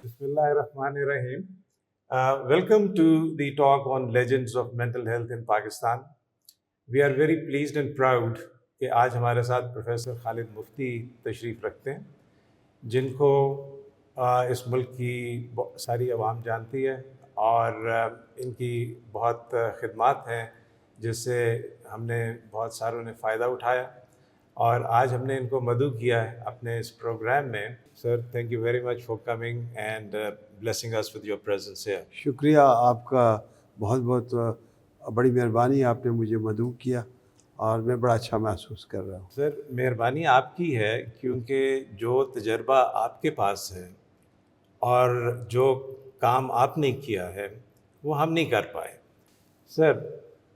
Bismillahirrahmanirrahim. Welcome to the talk on legends of mental health in Pakistan. We are very pleased and proud کہ آج ہمارے ساتھ professor خالد مفتی تشریف رکھتے ہیں جن کو اس ملک کی ساری عوام جانتی ہے اور ان کی بہت خدمات ہیں جس سے ہم نے بہت ساروں نے فائدہ اٹھایا اور آج ہم نے ان کو مدعو کیا ہے اپنے اس پروگرام میں. Sir thank you very much for coming and blessing us with your presence here. شکریہ آپ کا، بہت بہت بڑی مہربانی، آپ نے مجھے مدعو کیا اور میں بڑا اچھا محسوس کر رہا ہوں. سر مہربانی آپ کی ہے کیونکہ جو تجربہ آپ کے پاس ہے اور جو کام آپ نے کیا ہے وہ ہم نہیں کر پائے. سر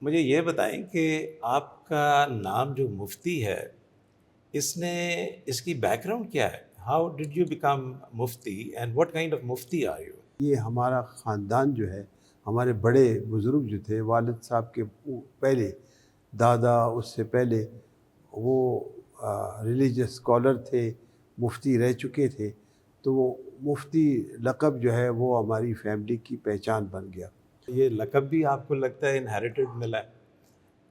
مجھے یہ بتائیں کہ آپ کا نام جو مفتی ہے اس کی بیک گراؤنڈ کیا ہے؟ ہاؤ ڈڈ یو بیکم مفتی اینڈ واٹ کائنڈ آف مفتی آر یو؟ یہ ہمارا خاندان جو ہے، ہمارے بڑے بزرگ جو تھے، والد صاحب کے پہلے، دادا اس سے پہلے، وہ ریلیجس اسکالر تھے، مفتی رہ چکے تھے، تو وہ مفتی لقب جو ہے وہ ہماری فیملی کی پہچان بن گیا. یہ لقب بھی آپ کو لگتا ہے انہیریٹڈ ملا ہے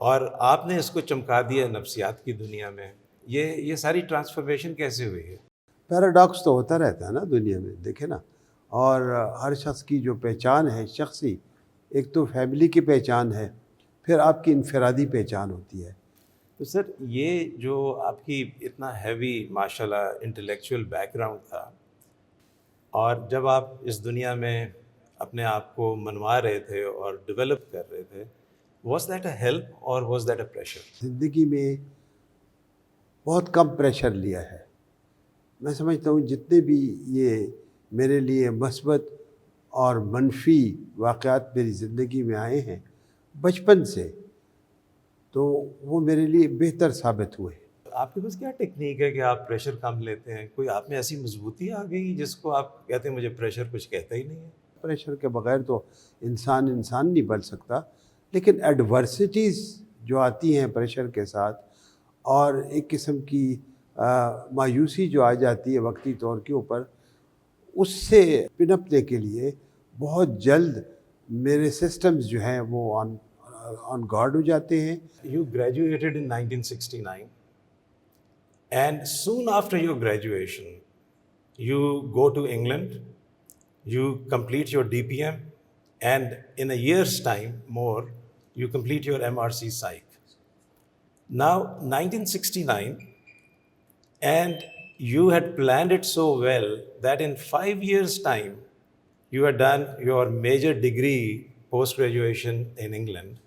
اور آپ نے اس کو چمکا دیا نفسیات کی دنیا میں. یہ ساری ٹرانسفارمیشن کیسے ہوئی ہے؟ پیراڈاکس تو ہوتا رہتا ہے نا دنیا میں، دیکھیں نا، اور ہر شخص کی جو پہچان ہے شخصی، ایک تو فیملی کی پہچان ہے، پھر آپ کی انفرادی پہچان ہوتی ہے. تو سر یہ جو آپ کی اتنا ہیوی ماشاء اللہ انٹلیکچوئل بیک گراؤنڈ تھا اور جب آپ اس دنیا میں اپنے آپ کو منوا رہے تھے اور ڈیولپ کر رہے تھے، واز دیٹ اے ہیلپ اور واز دیٹ اے پریشر؟ زندگی میں بہت کم پریشر لیا ہے. میں سمجھتا ہوں جتنے بھی یہ میرے لیے مثبت اور منفی واقعات میری زندگی میں آئے ہیں بچپن سے، تو وہ میرے لیے بہتر ثابت ہوئے. آپ کے پاس کیا ٹیکنیک ہے کہ آپ پریشر کم لیتے ہیں؟ کوئی آپ میں ایسی مضبوطی آ گئی جس کو آپ کہتے ہیں مجھے پریشر کچھ کہتا ہی نہیں ہے؟ پریشر کے بغیر تو انسان نہیں بن سکتا، لیکن ایڈورسٹیز جو آتی ہیں پریشر کے ساتھ، اور ایک قسم کی مایوسی جو آ جاتی ہے وقتی طور کے اوپر، اس سے پنپنے کے لیے بہت جلد میرے سسٹمز جو ہیں وہ آن گارڈ ہو جاتے ہیں. You graduated in 1969 and soon after your graduation you go to England, you complete your DPM and in a year's time more you complete your MRC Psych. Now 1969 and you had planned it so well that in 5 years time you had done your major degree post graduation in England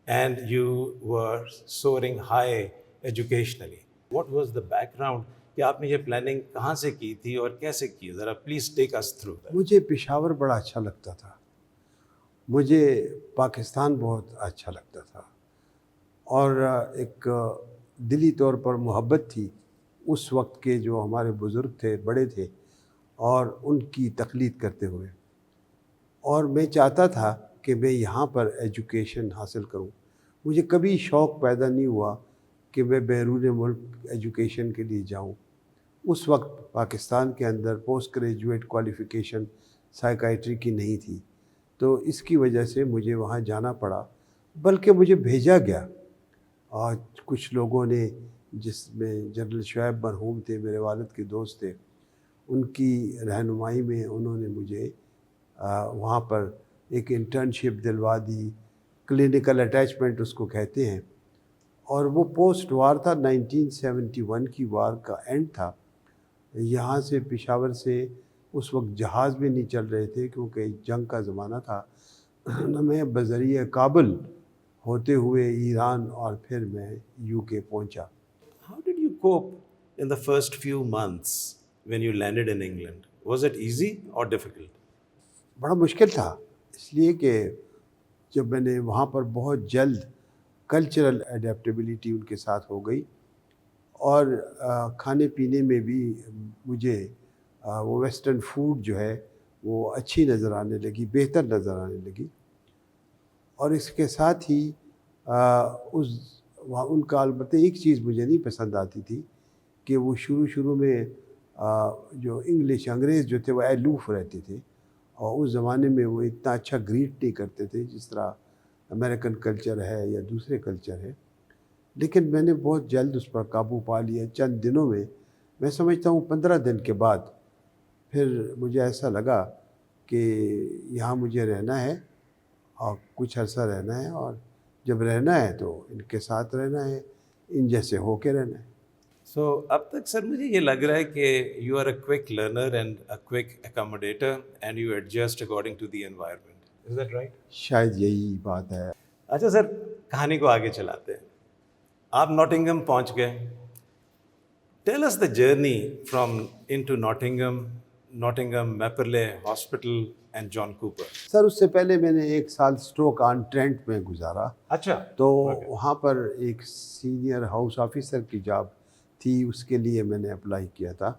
and you were soaring high educationally. What was the background کہ آپ نے یہ planning کہاں سے کی تھی اور کیسے کی؟ ذرا please take us through that. مجھے پشاور بڑا اچھا لگتا تھا، مجھے پاکستان بہت اچھا لگتا تھا، اور ایک دلی طور پر محبت تھی اس وقت کے جو ہمارے بزرگ تھے، بڑے تھے، اور ان کی تقلید کرتے ہوئے، اور میں چاہتا تھا کہ میں یہاں پر ایجوکیشن حاصل کروں. مجھے کبھی شوق پیدا نہیں ہوا کہ میں بیرون ملک ایجوکیشن کے لیے جاؤں. اس وقت پاکستان کے اندر پوسٹ گریجویٹ کوالیفیکیشن سائیکائٹری کی نہیں تھی، تو اس کی وجہ سے مجھے وہاں جانا پڑا، بلکہ مجھے بھیجا گیا. اور کچھ لوگوں نے، جس میں جنرل شعیب مرحوم تھے، میرے والد کے دوست تھے، ان کی رہنمائی میں انہوں نے مجھے وہاں پر ایک انٹرنشپ دلوا دی، کلینکل اٹیچمنٹ اس کو کہتے ہیں. اور وہ پوسٹ وار تھا، 1971 کی وار کا اینڈ تھا. یہاں سے پشاور سے اس وقت جہاز بھی نہیں چل رہے تھے کیونکہ جنگ کا زمانہ تھا. میں بذریعہ کابل ہوتے ہوئے ایران اور پھر میں UK پہنچا. How did you cope in the first few months when you landed in England? Was it easy or difficult? بڑا مشکل تھا، اس لیے کہ جب میں نے وہاں پر بہت جلد کلچرل ایڈیپٹیبلٹی ان کے ساتھ ہو گئی، اور کھانے پینے میں بھی مجھے وہ ویسٹرن فوڈ جو ہے وہ اچھی نظر آنے لگی، بہتر نظر آنے لگی. اور اس کے ساتھ ہی ان کا البتہ ایک چیز مجھے نہیں پسند آتی تھی کہ وہ شروع میں جو انگلش انگریز جو تھے وہ الوف رہتے تھے، اور اس زمانے میں وہ اتنا اچھا گریٹ نہیں کرتے تھے جس طرح امریکن کلچر ہے یا دوسرے کلچر ہے. لیکن میں نے بہت جلد اس پر قابو پا لیا. چند دنوں میں سمجھتا ہوں 15 دن کے بعد پھر مجھے ایسا لگا کہ یہاں مجھے رہنا ہے اور کچھ عرصہ رہنا ہے، اور جب رہنا ہے تو ان کے ساتھ رہنا ہے، ان جیسے ہو کے رہنا ہے. سو اب تک سر مجھے یہ لگ رہا ہے کہ you are a quick learner and a quick accommodator and you adjust according to the environment. Is that right? شاید یہی بات ہے. اچھا سر، کہانی کو آگے چلاتے ہیں. آپ ناٹنگھم پہنچ گئے. Tell us the journey from in to Nottingham, Mapperley hospital and John Cooper. Sir اس سے پہلے میں نے 1 سال اسٹروک آن ٹرینٹ میں گزارا. اچھا. تو وہاں پر ایک سینئر ہاؤس آفیسر کی جاب تھی، اس کے لیے میں نے اپلائی کیا تھا.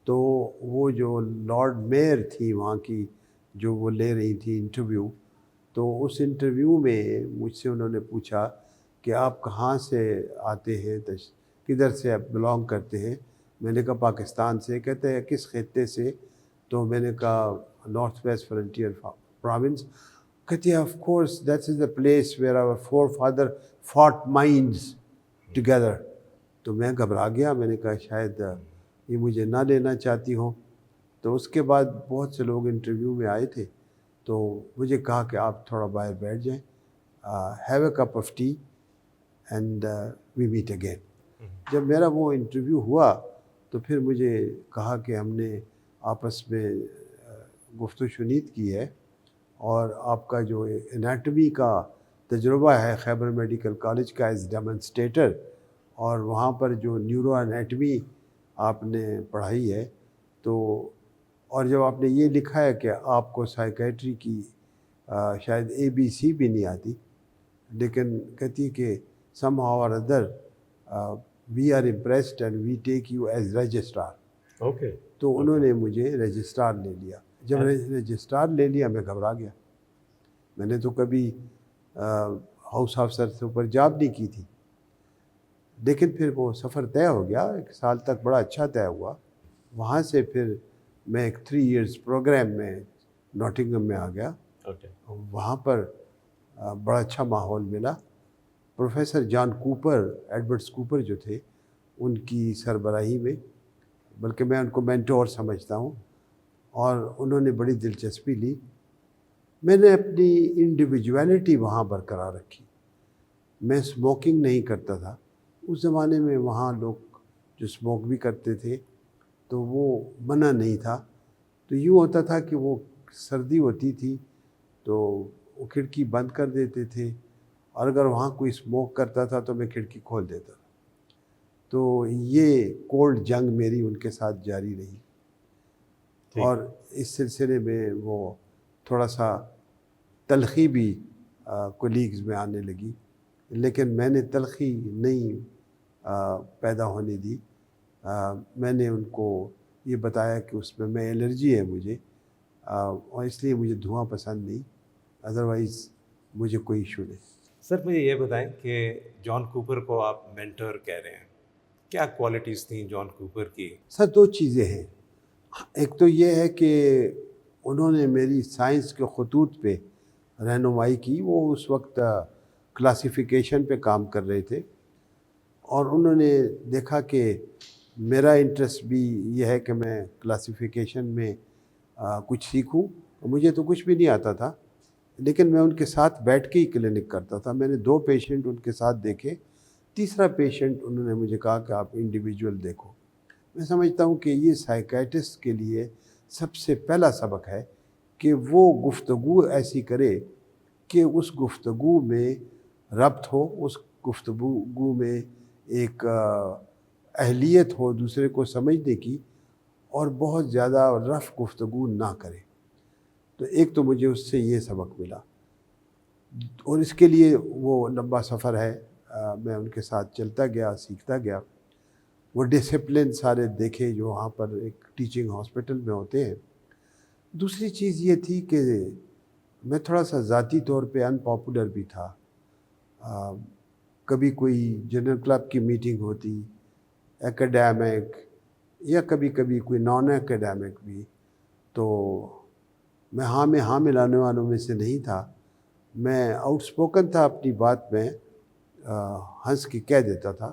تو وہ جو لارڈ میئر تھی وہاں کی، جو وہ لے رہی تھی انٹرویو، تو اس انٹرویو میں مجھ سے انہوں نے پوچھا کہ آپ کہاں سے آتے ہیں، کدھر سے آپ بلانگ کرتے ہیں. میں نے کہا پاکستان سے. کہتے ہیں کس خطے سے؟ تو میں نے کہا نارتھ ویسٹ فرنٹیئر پروونس. کہتے ہیں of course that is the place where our forefather fought mines together. تو میں گھبرا گیا. میں نے کہا شاید یہ مجھے نہ لینا چاہتی ہوں. تو اس کے بعد بہت سے لوگ انٹرویو میں آئے تھے، تو مجھے کہا کہ آپ تھوڑا باہر بیٹھ جائیں، have a cup of tea and we meet again. جب میرا وہ انٹرویو ہوا تو پھر مجھے کہا کہ ہم نے آپس میں گفت و شنید کی ہے، اور آپ کا جو انیٹمی کا تجربہ ہے خیبر میڈیکل کالج کا ایز ڈیمونسٹریٹر، اور وہاں پر جو نیورو انیٹمی آپ نے پڑھائی ہے، تو اور جب آپ نے یہ لکھا ہے کہ آپ کو سائیکیٹری کی شاید ABC بھی نہیں آتی، لیکن کہتی کہ somehow or other we are impressed and we take you as registrar. Okay. تو انہوں نے مجھے رجسٹرار لے لیا. جب رجسٹرار لے لیا میں گھبرا گیا. میں نے تو کبھی ہاؤس آفیسر سے اوپر جاب نہیں کی تھی. لیکن پھر وہ سفر طے ہو گیا. 1 سال تک بڑا اچھا طے ہوا. وہاں سے پھر میں ایک 3 ایئرز پروگرام میں ناٹنگھم میں آ گیا. وہاں پر بڑا اچھا ماحول ملا. پروفیسر جان کوپر، ایڈورڈز کوپر جو تھے، ان کی سربراہی میں، بلکہ میں ان کو مینٹور سمجھتا ہوں، اور انہوں نے بڑی دلچسپی لی. میں نے اپنی انڈیویجویلٹی وہاں برقرار رکھی. میں اسموکنگ نہیں کرتا تھا. اس زمانے میں وہاں لوگ جو اسموک بھی کرتے تھے تو وہ منع نہیں تھا. تو یوں ہوتا تھا کہ وہ سردی ہوتی تھی تو وہ کھڑکی بند کر دیتے تھے، اور اگر وہاں کوئی اسموک کرتا تھا تو میں کھڑکی کھول دیتا تھا. تو یہ کولڈ جنگ میری ان کے ساتھ جاری رہی. اور اس سلسلے میں وہ تھوڑا سا تلخی بھی کولیگز میں آنے لگی، لیکن میں نے تلخی نہیں پیدا ہونے دی. میں نے ان کو یہ بتایا کہ اس میں الرجی ہے مجھے، اور اس لیے مجھے دھواں پسند نہیں، ادروائز مجھے کوئی ایشو نہیں. سر مجھے یہ بتائیں کہ جان کوپر کو آپ مینٹر کہہ رہے ہیں، کیا کوالٹیز تھیں جان کوپر کی؟ سر 2 چیزیں ہیں. ایک تو یہ ہے کہ انہوں نے میری سائنس کے خطوط پہ رہنمائی کی. وہ اس وقت کلاسیفیکیشن پہ کام کر رہے تھے، اور انہوں نے دیکھا کہ میرا انٹرسٹ بھی یہ ہے کہ میں کلاسیفیکیشن میں کچھ سیکھوں. مجھے تو کچھ بھی نہیں آتا تھا، لیکن میں ان کے ساتھ بیٹھ کے ہی کلینک کرتا تھا. میں نے 2 پیشنٹ ان کے ساتھ دیکھے. تیسرا پیشنٹ انہوں نے مجھے کہا کہ آپ انڈیویجول دیکھو. میں سمجھتا ہوں کہ یہ سائیکیٹسٹ کے لیے سب سے پہلا سبق ہے کہ وہ گفتگو ایسی کرے کہ اس گفتگو میں ربط ہو، اس گفتگو میں ایک اہلیت ہو دوسرے کو سمجھنے کی، اور بہت زیادہ رف گفتگو نہ کرے. تو ایک تو مجھے اس سے یہ سبق ملا، اور اس کے لیے وہ لمبا سفر ہے. میں ان کے ساتھ چلتا گیا، سیکھتا گیا. وہ ڈسپلن سارے دیکھے جو وہاں پر ایک ٹیچنگ ہاسپٹل میں ہوتے ہیں. دوسری چیز یہ تھی کہ میں تھوڑا سا ذاتی طور پہ ان پاپولر بھی تھا. کبھی کوئی جنرل کلب کی میٹنگ ہوتی، ایکیڈیمک یا کبھی کبھی کوئی نان اکیڈیمک بھی، تو میں ہاں ملانے والوں میں سے نہیں تھا. میں آؤٹ اسپوکن تھا، اپنی بات میں ہنس کے کہہ دیتا تھا.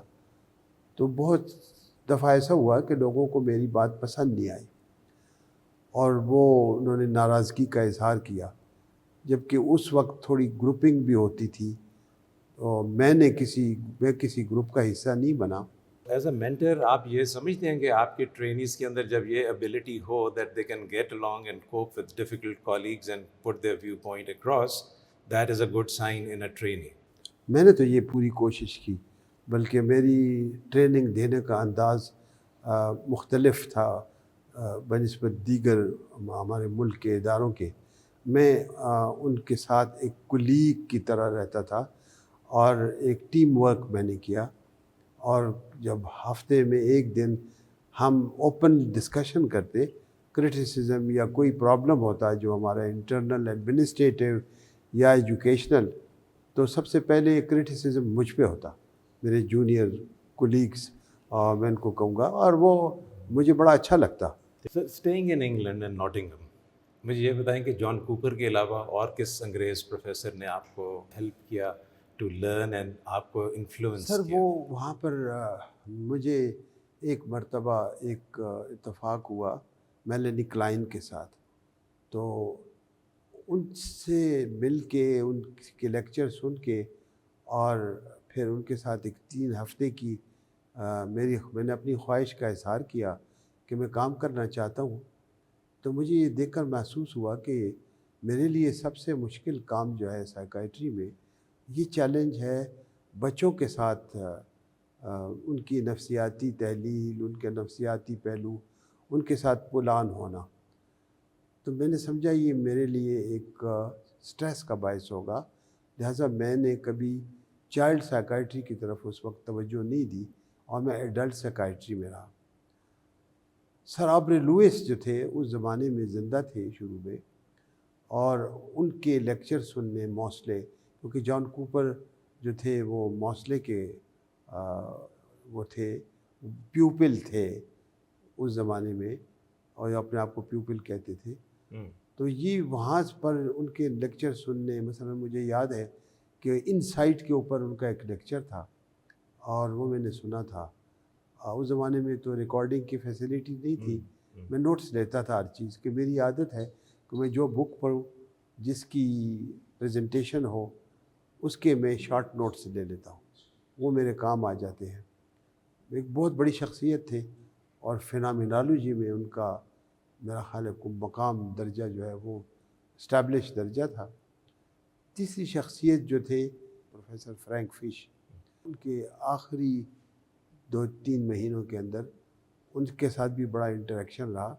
تو بہت دفعہ ایسا ہوا کہ لوگوں کو میری بات پسند نہیں آئی اور انہوں نے ناراضگی کا اظہار کیا، جبکہ اس وقت تھوڑی گروپنگ بھی ہوتی تھی. اور میں کسی گروپ کا حصہ نہیں بنا. ایز اے مینٹر آپ یہ سمجھتے ہیں کہ آپ کے ٹرینیز کے اندر جب یہ ابیلٹی ہو that they can get along and cope with difficult colleagues and put their viewpoint across, that is a good sign in a trainee. میں نے تو یہ پوری کوشش کی، بلکہ میری ٹریننگ دینے کا انداز مختلف تھا بنسبت دیگر ہمارے ملک کے اداروں کے. میں ان کے ساتھ ایک کولیگ کی طرح رہتا تھا اور ایک ٹیم ورک میں نے کیا. اور جب ہفتے میں ایک دن ہم اوپن ڈسکشن کرتے، کرٹیسزم یا کوئی پرابلم ہوتا جو ہمارا انٹرنل ایڈمنسٹریٹو یا ایجوکیشنل، تو سب سے پہلے کرٹیسزم مجھ پہ ہوتا، میرے جونیئر کولیگس میں ان کو کہوں گا، اور وہ مجھے بڑا اچھا لگتا. So, staying in England and Nottingham, مجھے یہ بتائیں کہ جان کوپر کے علاوہ اور کس انگریز پروفیسر نے آپ کو ہیلپ کیا ٹو لرن اینڈ آپ کو انفلوئنس سر کیا؟ وہ وہاں پر مجھے ایک مرتبہ ایک اتفاق ہوا میلنی کلائن کے ساتھ. تو ان سے مل کے، ان کے لیکچر سن کے، اور پھر ان کے ساتھ ایک 3 ہفتے کی میں نے اپنی خواہش کا اظہار کیا کہ میں کام کرنا چاہتا ہوں. تو مجھے یہ دیکھ کر محسوس ہوا کہ میرے لیے سب سے مشکل کام جو ہے سائیکائٹری میں، یہ چیلنج ہے بچوں کے ساتھ ان کی نفسیاتی تحلیل، ان کے نفسیاتی پہلو، ان کے ساتھ پل آن ہونا. تو میں نے سمجھا یہ میرے لیے ایک سٹریس کا باعث ہوگا، لہٰذا میں نے کبھی چائلڈ سائیکائٹری کی طرف اس وقت توجہ نہیں دی اور میں ایڈلٹ سائیکائٹری میں رہا. سر آبرے لوئس جو تھے اس زمانے میں زندہ تھے شروع میں، اور ان کے لیکچر سننے موصلے، کیونکہ جان کوپر جو تھے وہ موصلے کے وہ تھے، پیوپل تھے اس زمانے میں، اور اپنے آپ کو پیوپل کہتے تھے. تو یہ وہاں پر ان کے لیکچر سننے، مثلا مجھے یاد ہے کہ ان سائٹ کے اوپر ان کا ایک لیکچر تھا اور وہ میں نے سنا تھا. اس زمانے میں تو ریکارڈنگ کی فیسلٹی نہیں تھی، میں نوٹس لیتا تھا ہر چیز کہ میری عادت ہے کہ میں جو بک پڑھوں، جس کی پریزنٹیشن ہو، اس کے میں شارٹ نوٹس لے لیتا ہوں، وہ میرے کام آ جاتے ہیں. ایک بہت بڑی شخصیت تھے اور فینامینالوجی میں ان کا میرا خیال ہے کو مقام درجہ جو ہے وہ اسٹیبلش درجہ تھا. تیسری شخصیت جو تھے پروفیسر فرینک فش، ان کے آخری 2-3 مہینوں کے اندر ان کے ساتھ بھی بڑا انٹریکشن رہا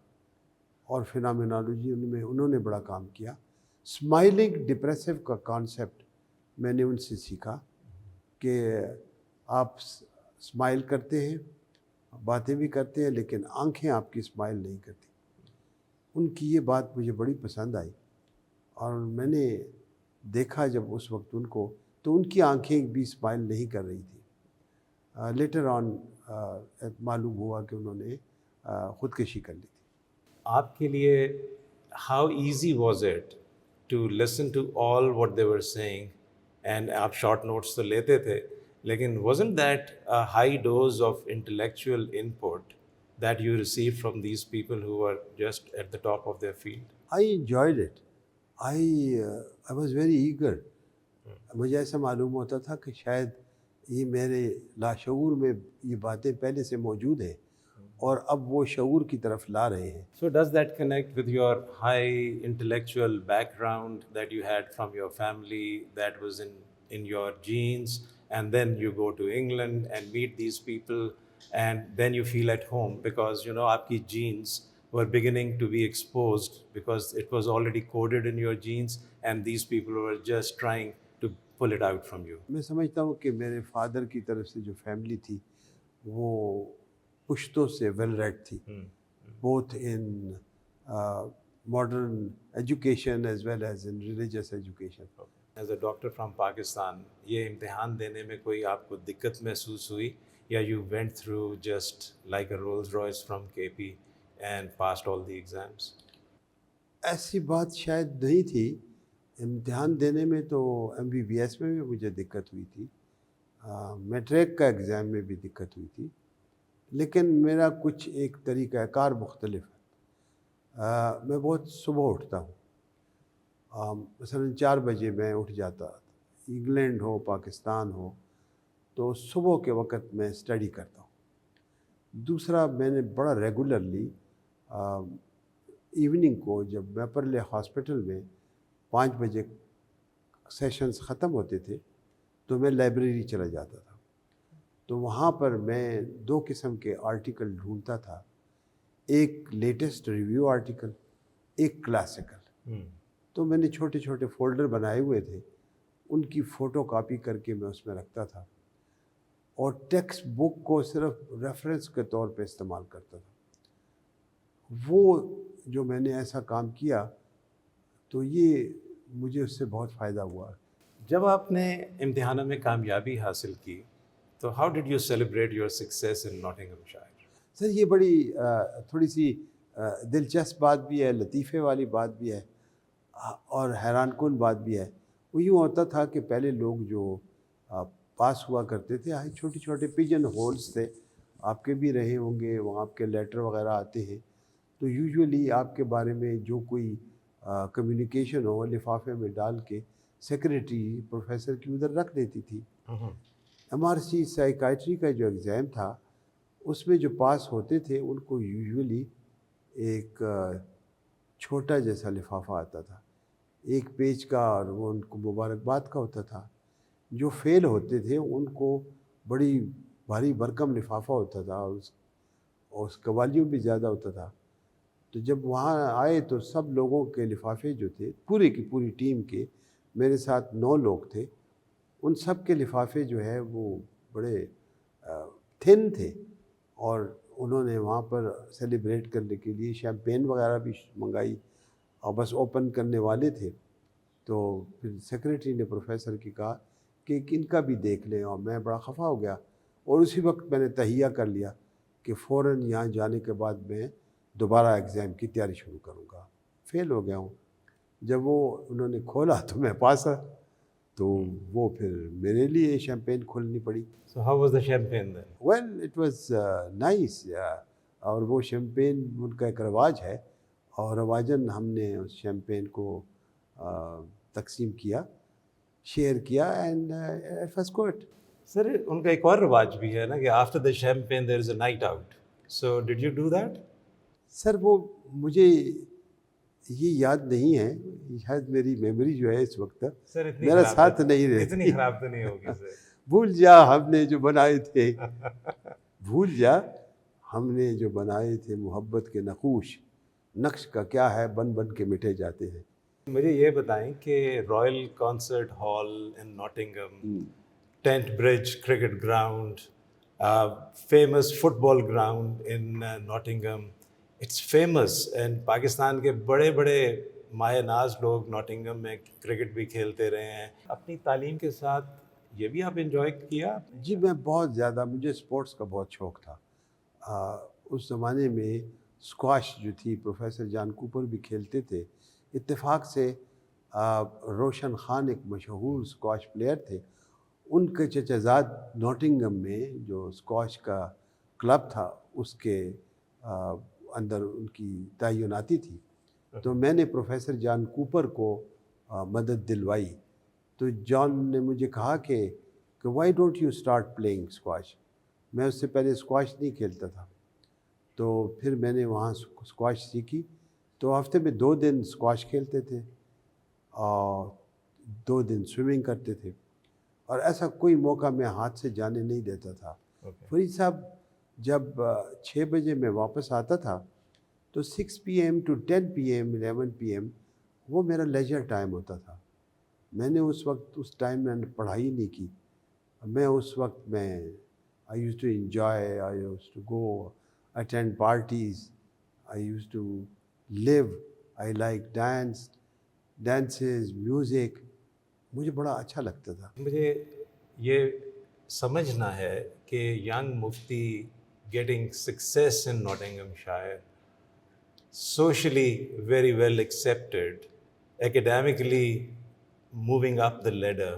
اور فینامینالوجی میں انہوں نے بڑا کام کیا. اسمائلنگ ڈپریسو کا کانسیپٹ میں نے ان سے سیکھا کہ آپ اسمائل کرتے ہیں، باتیں بھی کرتے ہیں، لیکن آنکھیں آپ کی اسمائل نہیں کرتی. ان کی یہ بات مجھے بڑی پسند آئی اور میں نے دیکھا جب اس وقت ان کو، تو ان کی آنکھیں بھی اسمائل نہیں کر رہی تھی. لیٹر آن معلوم ہوا کہ انہوں نے خودکشی کر لی تھی. آپ کے لیے how easy was it to listen to all what they were saying, and آپ شارٹ نوٹس تو لیتے تھے، لیکن wasn't that a high dose of intellectual input that you received from these people who were just at the top of their field? I enjoyed it. I was very eager. مجھے ایسا معلوم ہوتا تھا کہ شاید یہ میرے لاشعور میں یہ باتیں پہلے سے موجود ہیں اور اب وہ شعور کی طرف لا رہے ہیں. So does that connect with your high intellectual background that you had from your family, that was in your genes, and then you go to England and meet these people and then you feel at home because aapki genes were beginning to be exposed because it was already coded in your genes and these people were just trying to pull it out from you. میں سمجھتا ہوں کہ میرے father کی طرف سے جو family تھی وہ پشتوں سے ویل ریڈ تھی، both in modern education as well as in religious education. As a doctor from Pakistan, یہ امتحان دینے میں کوئی آپ کو دقت محسوس ہوئی yeah, you went through just like a Rolls Royce from KP and passed all the exams? ایسی بات شاید نہیں تھی. امتحان دینے میں تو MBBS میں بھی مجھے دقت ہوئی تھی, میٹرک کا ایگزام میں بھی دقت ہوئی تھی, لیکن میرا کچھ ایک طریقہ کار مختلف ہے. میں بہت صبح اٹھتا ہوں, مثلا 4 بجے میں اٹھ جاتا. انگلینڈ ہو پاکستان ہو تو صبح کے وقت میں اسٹڈی کرتا ہوں. دوسرا, میں نے بڑا ریگولرلی ایوننگ کو جب میپرلے ہاسپٹل میں 5 بجے سیشنز ختم ہوتے تھے تو میں لائبریری چلا جاتا تھا. تو وہاں پر میں 2 قسم کے آرٹیکل ڈھونڈتا تھا, ایک لیٹسٹ ریویو آرٹیکل, ایک کلاسیکل. تو میں نے چھوٹے چھوٹے فولڈر بنائے ہوئے تھے, ان کی فوٹو کاپی کر کے میں اس میں رکھتا تھا, اور ٹیکسٹ بک کو صرف ریفرنس کے طور پہ استعمال کرتا تھا. وہ جو میں نے ایسا کام کیا تو یہ مجھے اس سے بہت فائدہ ہوا. جب آپ نے امتحانوں میں کامیابی حاصل کی تو how did you celebrate your success in Nottinghamshire? Sir یہ بڑی تھوڑی سی دلچسپ بات بھی ہے, لطیفے والی بات بھی ہے, اور حیران کن بات بھی ہے. وہ یوں ہوتا تھا کہ پہلے لوگ جو پاس ہوا کرتے تھے, چھوٹے چھوٹے پیجن ہولز تھے, آپ کے بھی رہے ہوں گے, وہاں آپ کے لیٹر وغیرہ آتے ہیں, تو یوجولی آپ کے بارے میں جو کوئی کمیونیکیشن ہو لفافے میں ڈال کے سیکریٹری پروفیسر کی ادھر رکھ دیتی تھی. MRC سائیکائٹری کا جو ایگزام تھا اس میں جو پاس ہوتے تھے ان کو یوجولی ایک چھوٹا جیسا لفافہ آتا تھا, 1 پیج کا, اور وہ ان کو مبارکباد کا ہوتا تھا. جو فیل ہوتے تھے ان کو بڑی بھاری بھرکم لفافہ ہوتا تھا, اور اس کا والیوم بھی زیادہ ہوتا تھا. تو جب وہاں آئے تو سب لوگوں کے لفافے جو تھے, پورے کی پوری ٹیم کے, میرے ساتھ 9 لوگ تھے, ان سب کے لفافے جو ہے وہ بڑے تھن تھے, اور انہوں نے وہاں پر سیلیبریٹ کرنے کے لیے شیمپین وغیرہ بھی منگائی, اور بس اوپن کرنے والے تھے. تو پھر سیکریٹری نے پروفیسر کی کہا کہ ان کا بھی دیکھ لیں, اور میں بڑا خفا ہو گیا, اور اسی وقت میں نے تہیہ کر لیا کہ فوراً یہاں جانے کے بعد میں دوبارہ ایگزام کی تیاری شروع کروں گا. فیل ہو گیا ہوں. جب وہ انہوں نے کھولا تو میں پاس آ, تو وہ پھر میرے لیے شیمپین کھولنی پڑی. So how was the champagne then? Well it was nice. اور وہ شیمپین ان کا ایک رواج ہے, اور رواجاً ہم نے اس شیمپین کو تقسیم کیا, شیئر کیا, and it was good. Sir ان کا ایک اور رواج بھی ہے نا کہ after the champagne there is a night out. So did you do that? Sir وہ مجھے یہ یاد نہیں ہے, شاید میری میموری جو ہے اس وقت سر میرا ساتھ نہیں رہتی. اتنی خراب تو نہیں ہوگی سر. بھول جا ہم نے جو بنائے تھے, بھول جا ہم نے جو بنائے تھے محبت کے نقوش, نقش کا کیا ہے بن بن کے مٹے جاتے ہیں. مجھے یہ بتائیں کہ Royal Concert Hall in Nottingham, Trent Bridge cricket ground, famous football ground in Nottingham, it's famous, and Pakistan کے بڑے بڑے مایہ ناز لوگ ناٹنگھم میں کرکٹ بھی کھیلتے رہے ہیں. اپنی تعلیم کے ساتھ یہ بھی آپ انجوائے کیا؟ جی میں بہت زیادہ, مجھے اسپورٹس کا بہت شوق تھا. اس زمانے میں اسکواش جو تھی, پروفیسر جان کوپر بھی کھیلتے تھے. اتفاق سے روشن خان ایک مشہور اسکواش پلیئر تھے, ان کے چچا زاد ناٹنگھم میں جو اسکواش کا کلب تھا اس کے اندر ان کی تعیناتی تھی. تو میں نے پروفیسر جان کوپر کو مدد دلوائی. تو جان نے مجھے کہا کہ why don't you start playing squash. میں اس سے پہلے اسکواش نہیں کھیلتا تھا, تو پھر میں نے وہاں اسکواش سیکھی. تو ہفتے میں 2 دن اسکواش کھیلتے تھے, اور 2 دن سوئمنگ کرتے تھے, اور ایسا کوئی موقع میں ہاتھ سے جانے نہیں دیتا تھا. فرید صاحب جب 6 بجے میں واپس آتا تھا تو 6 PM to 10 PM 11 PM وہ میرا لیجر ٹائم ہوتا تھا. میں نے اس وقت اس ٹائم میں پڑھائی نہیں کی. میں اس وقت میں I used to enjoy, I used to go attend parties, I used to live, I like dances, music, مجھے بڑا اچھا لگتا تھا. مجھے یہ سمجھنا ہے کہ young mufti getting success in Nottinghamshire, socially very well accepted, academically moving up the ladder,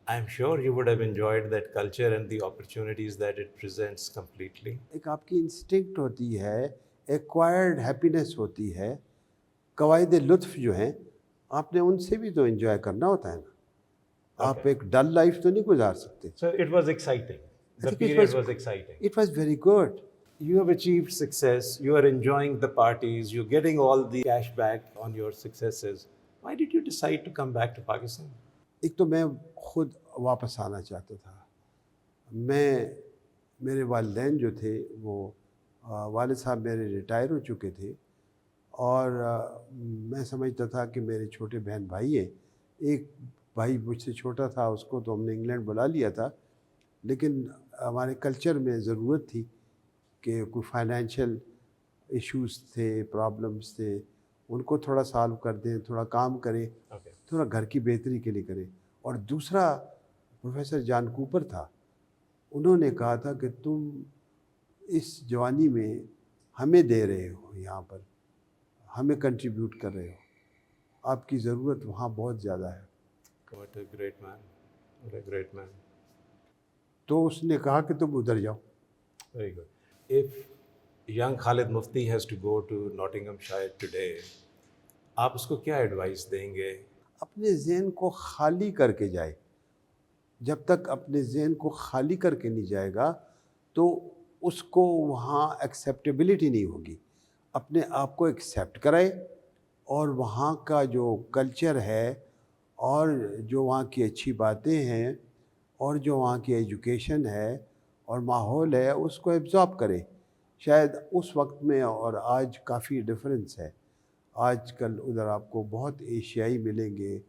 I'm sure you would have enjoyed that culture and the opportunities that it presents completely. ایک آپ کی انسٹنکٹ ہوتی ہے، acquired happiness ہوتی ہے، قواعد لطف جو ہیں آپ نے ان سے بھی تو انجوائے کرنا ہوتا ہے نا. آپ ایک ڈل لائف تو نہیں گزار سکتے. So it was exciting. The I think it period was- was exciting. It was very good. You have achieved success, you are enjoying the parties, you're getting all the cash back on your successes. Why did you decide to come back to Pakistan? ایک تو میں خود واپس آنا چاہتا تھا. میرے والدین جو تھے وہ والد صاحب میرے ریٹائر ہو چکے تھے، اور میں سمجھتا تھا کہ میرے چھوٹے بہن بھائی ہیں. ایک بھائی مجھ سے چھوٹا تھا، اس کو تو ہم نے انگلینڈ بلا لیا تھا، لیکن ہمارے کلچر میں ضرورت تھی کہ کوئی فائنینشیل ایشوز تھے، پرابلمس تھے، ان کو تھوڑا سالو کر دیں، تھوڑا کام کریں، Okay. تھوڑا گھر کی بہتری کے لیے کریں. اور دوسرا پروفیسر جان کوپر تھا، انہوں نے کہا تھا کہ تم اس جوانی میں ہمیں دے رہے ہو، یہاں پر ہمیں کنٹریبیوٹ کر رہے ہو، آپ کی ضرورت وہاں بہت زیادہ ہے. What a great man. What a great man. تو اس نے کہا کہ تم ادھر جاؤ. Very good. If young Khalid Mufti has to go to Nottinghamshire today, آپ اس کو کیا ایڈوائس دیں گے؟ اپنے ذہن کو خالی کر کے جائے. جب تک اپنے ذہن کو خالی کر کے نہیں جائے گا تو اس کو وہاں ایکسیپٹیبلٹی نہیں ہوگی. اپنے آپ کو ایکسیپٹ کرائے، اور وہاں کا جو کلچر ہے اور جو وہاں کی اچھی باتیں ہیں اور جو وہاں کی ایجوکیشن ہے اور ماحول ہے اس کو ایبزارب کرے. شاید اس وقت میں اور آج کافی ڈفرینس ہے. آج کل ادھر آپ کو بہت ایشیائی ملیں گے،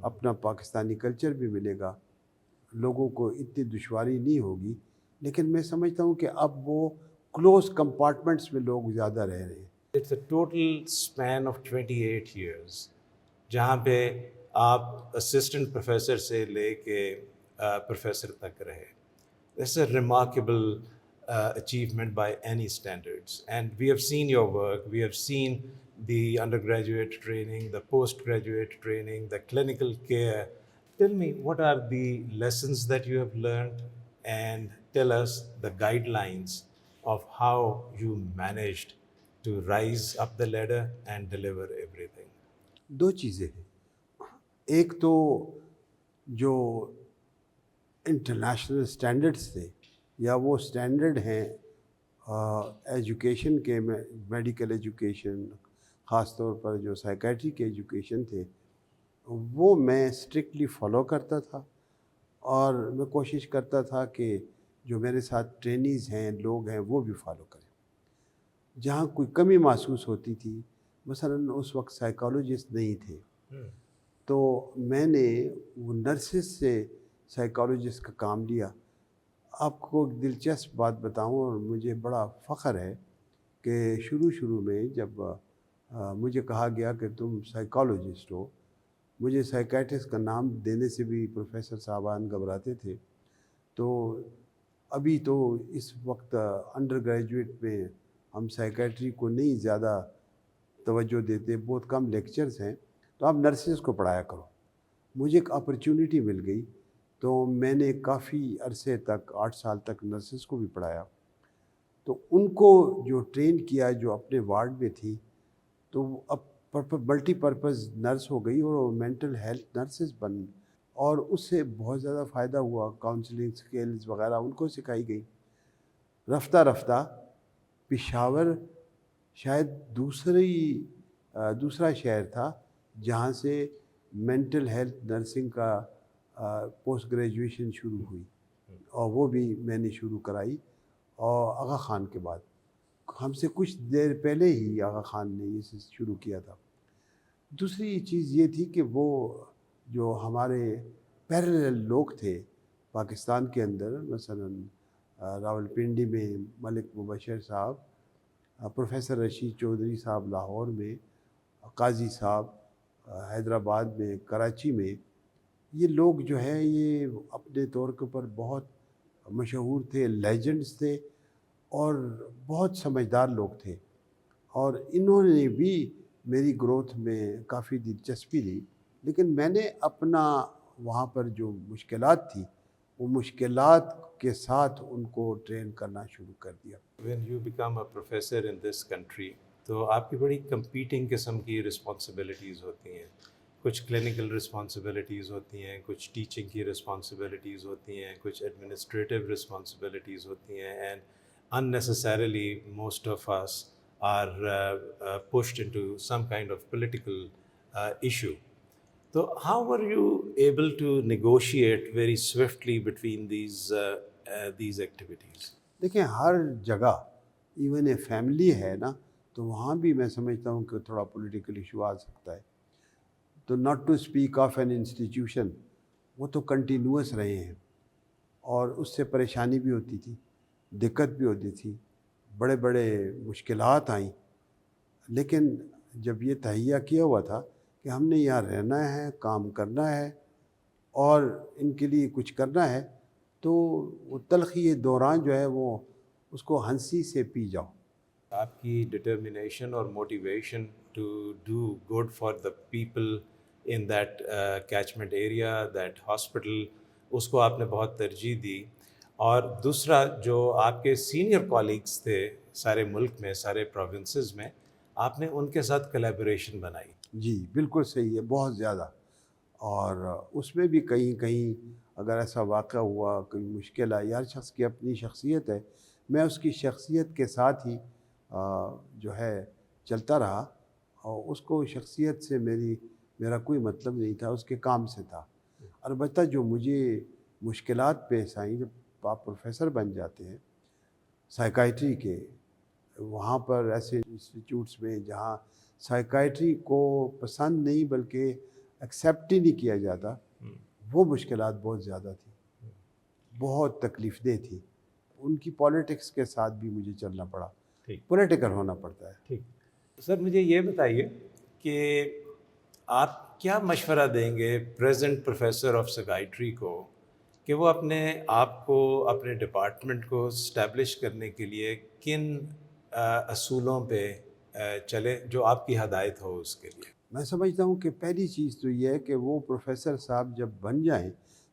اپنا پاکستانی کلچر بھی ملے گا، لوگوں کو اتنی دشواری نہیں ہوگی. لیکن میں سمجھتا ہوں کہ اب وہ کلوز کمپارٹمنٹس میں لوگ زیادہ رہ رہے ہیں. It's a total span of 28 years جہاں پہ آپ اسسٹنٹ پروفیسر سے لے کے پروفیسر تک رہے. It's a remarkable achievement by any standards. And we have seen your work, we have seen the undergraduate training, the postgraduate training, the clinical care. Tell me, what are the lessons that you have learned, and tell us the guidelines of how you managed to rise up the ladder and deliver everything. دو چیزیں ہیں. ایک تو جو international standards تھے یا وہ standard ہیں education کے، میڈیکل ایجوکیشن، خاص طور پر جو سائیکیٹری کے ایجوکیشن تھے، وہ میں اسٹرکٹلی فالو کرتا تھا. اور میں کوشش کرتا تھا کہ جو میرے ساتھ ٹرینیز ہیں، لوگ ہیں، وہ بھی فالو کریں. جہاں کوئی کمی محسوس ہوتی تھی، مثلاً اس وقت سائیکالوجسٹ نہیں تھے، تو میں نے وہ نرسز سے سائیکالوجسٹ کا کام لیا. آپ کو ایک دلچسپ بات بتاؤں، اور مجھے بڑا فخر ہے کہ شروع میں جب مجھے کہا گیا کہ تم سائیکالوجسٹ ہو، مجھے سائیکیٹرسٹ کا نام دینے سے بھی پروفیسر صاحبان گھبراتے تھے. تو ابھی تو اس وقت انڈر گریجویٹ میں ہم سائیکیٹری کو نہیں زیادہ توجہ دیتے، بہت کم لیکچرز ہیں، تو آپ نرسز کو پڑھایا کرو. مجھے ایک اپرچونٹی مل گئی، تو میں نے کافی عرصے تک 8 سال تک نرسز کو بھی پڑھایا. تو ان کو جو ٹرین کیا، جو اپنے وارڈ میں تھی، تو وہ اب ملٹی پرپز نرس ہو گئی اور مینٹل ہیلتھ نرسز بن، اور اس سے بہت زیادہ فائدہ ہوا. کاؤنسلنگ سکلز وغیرہ ان کو سکھائی گئی. رفتہ رفتہ پشاور شاید دوسرا شہر تھا جہاں سے مینٹل ہیلتھ نرسنگ کا پوسٹ گریجویشن شروع ہوئی، اور وہ بھی میں نے شروع کرائی. اور آغا خان کے بعد، ہم سے کچھ دیر پہلے ہی آغا خان نے یہ شروع کیا تھا. دوسری چیز یہ تھی کہ وہ جو ہمارے پیرالل لوگ تھے پاکستان کے اندر، مثلاً راول پنڈی میں ملک مبشر صاحب، پروفیسر رشید چودھری صاحب لاہور میں، قاضی صاحب حیدرآباد میں، کراچی میں، یہ لوگ جو ہیں یہ اپنے طور کے اوپر بہت مشہور تھے، لیجنڈز تھے اور بہت سمجھدار لوگ تھے، اور انہوں نے بھی میری گروتھ میں کافی دلچسپی لی، لیکن میں نے اپنا وہاں پر جو مشکلات تھی وہ مشکلات کے ساتھ ان کو ٹرین کرنا شروع کر دیا۔ When you become a professor in this country, تو آپ کی بڑی کمپیٹنگ قسم کی رسپانسبلٹیز ہوتی ہیں، کچھ کلینکل رسپانسبلٹیز ہوتی ہیں، کچھ ٹیچنگ کی رسپانسبلٹیز ہوتی ہیں، کچھ ایڈمنسٹریٹو رسپانسبلٹیز ہوتی ہیں، and unnecessarily most of us are pushed into some kind of political issue. So how were you able to negotiate very swiftly between these activities? دیکھیں ہر جگہ ایون اے فیملی ہے نا، تو وہاں بھی میں سمجھتا ہوں کہ تھوڑا پولیٹیکل ایشو آ سکتا ہے، تو not to speak of an institution, وہ تو کنٹینیوس رہے ہیں اور اس سے پریشانی بھی ہوتی تھی، دقت بھی ہوتی تھی، بڑے بڑے مشکلات آئیں، لیکن جب یہ تہیہ کیا ہوا تھا کہ ہم نے یہاں رہنا ہے، کام کرنا ہے اور ان کے لیے کچھ کرنا ہے، تو وہ تلخی دوران جو ہے وہ اس کو ہنسی سے پی جاؤ۔ آپ کی ڈٹرمنیشن اور motivation to do good for the people in that catchment area, that hospital, اس کو آپ نے بہت ترجیح دی، اور دوسرا جو آپ کے سینئر کولیگز تھے سارے ملک میں، سارے پروونسز میں، آپ نے ان کے ساتھ کولیبوریشن بنائی۔ جی بالکل صحیح ہے، بہت زیادہ، اور اس میں بھی کہیں کہیں اگر ایسا واقعہ ہوا، کوئی مشکل آئی، ہر شخص کی اپنی شخصیت ہے، میں اس کی شخصیت کے ساتھ ہی جو ہے چلتا رہا، اور اس کو شخصیت سے میرا کوئی مطلب نہیں تھا، اس کے کام سے تھا۔ البتہ جو مجھے مشکلات پیش آئیں جب آپ پروفیسر بن جاتے ہیں سائیکائٹری کے، وہاں پر ایسے انسٹیٹیوٹس میں جہاں سائیکائٹری کو پسند نہیں بلکہ ایکسیپٹ ہی نہیں کیا جاتا، وہ مشکلات بہت زیادہ تھیں، بہت تکلیف دہ تھی، ان کی پالیٹکس کے ساتھ بھی مجھے چلنا پڑا، پولیٹیکل ہونا پڑتا ہے۔ ٹھیک سر، مجھے یہ بتائیے کہ آپ کیا مشورہ دیں گے پریزنٹ پروفیسر آف سائیکائٹری کو کہ وہ اپنے آپ کو، اپنے ڈپارٹمنٹ کو اسٹیبلش کرنے کے لیے کن اصولوں پہ چلے جو آپ کی ہدایت ہو اس کے لیے؟ میں سمجھتا ہوں کہ پہلی چیز تو یہ ہے کہ وہ پروفیسر صاحب جب بن جائیں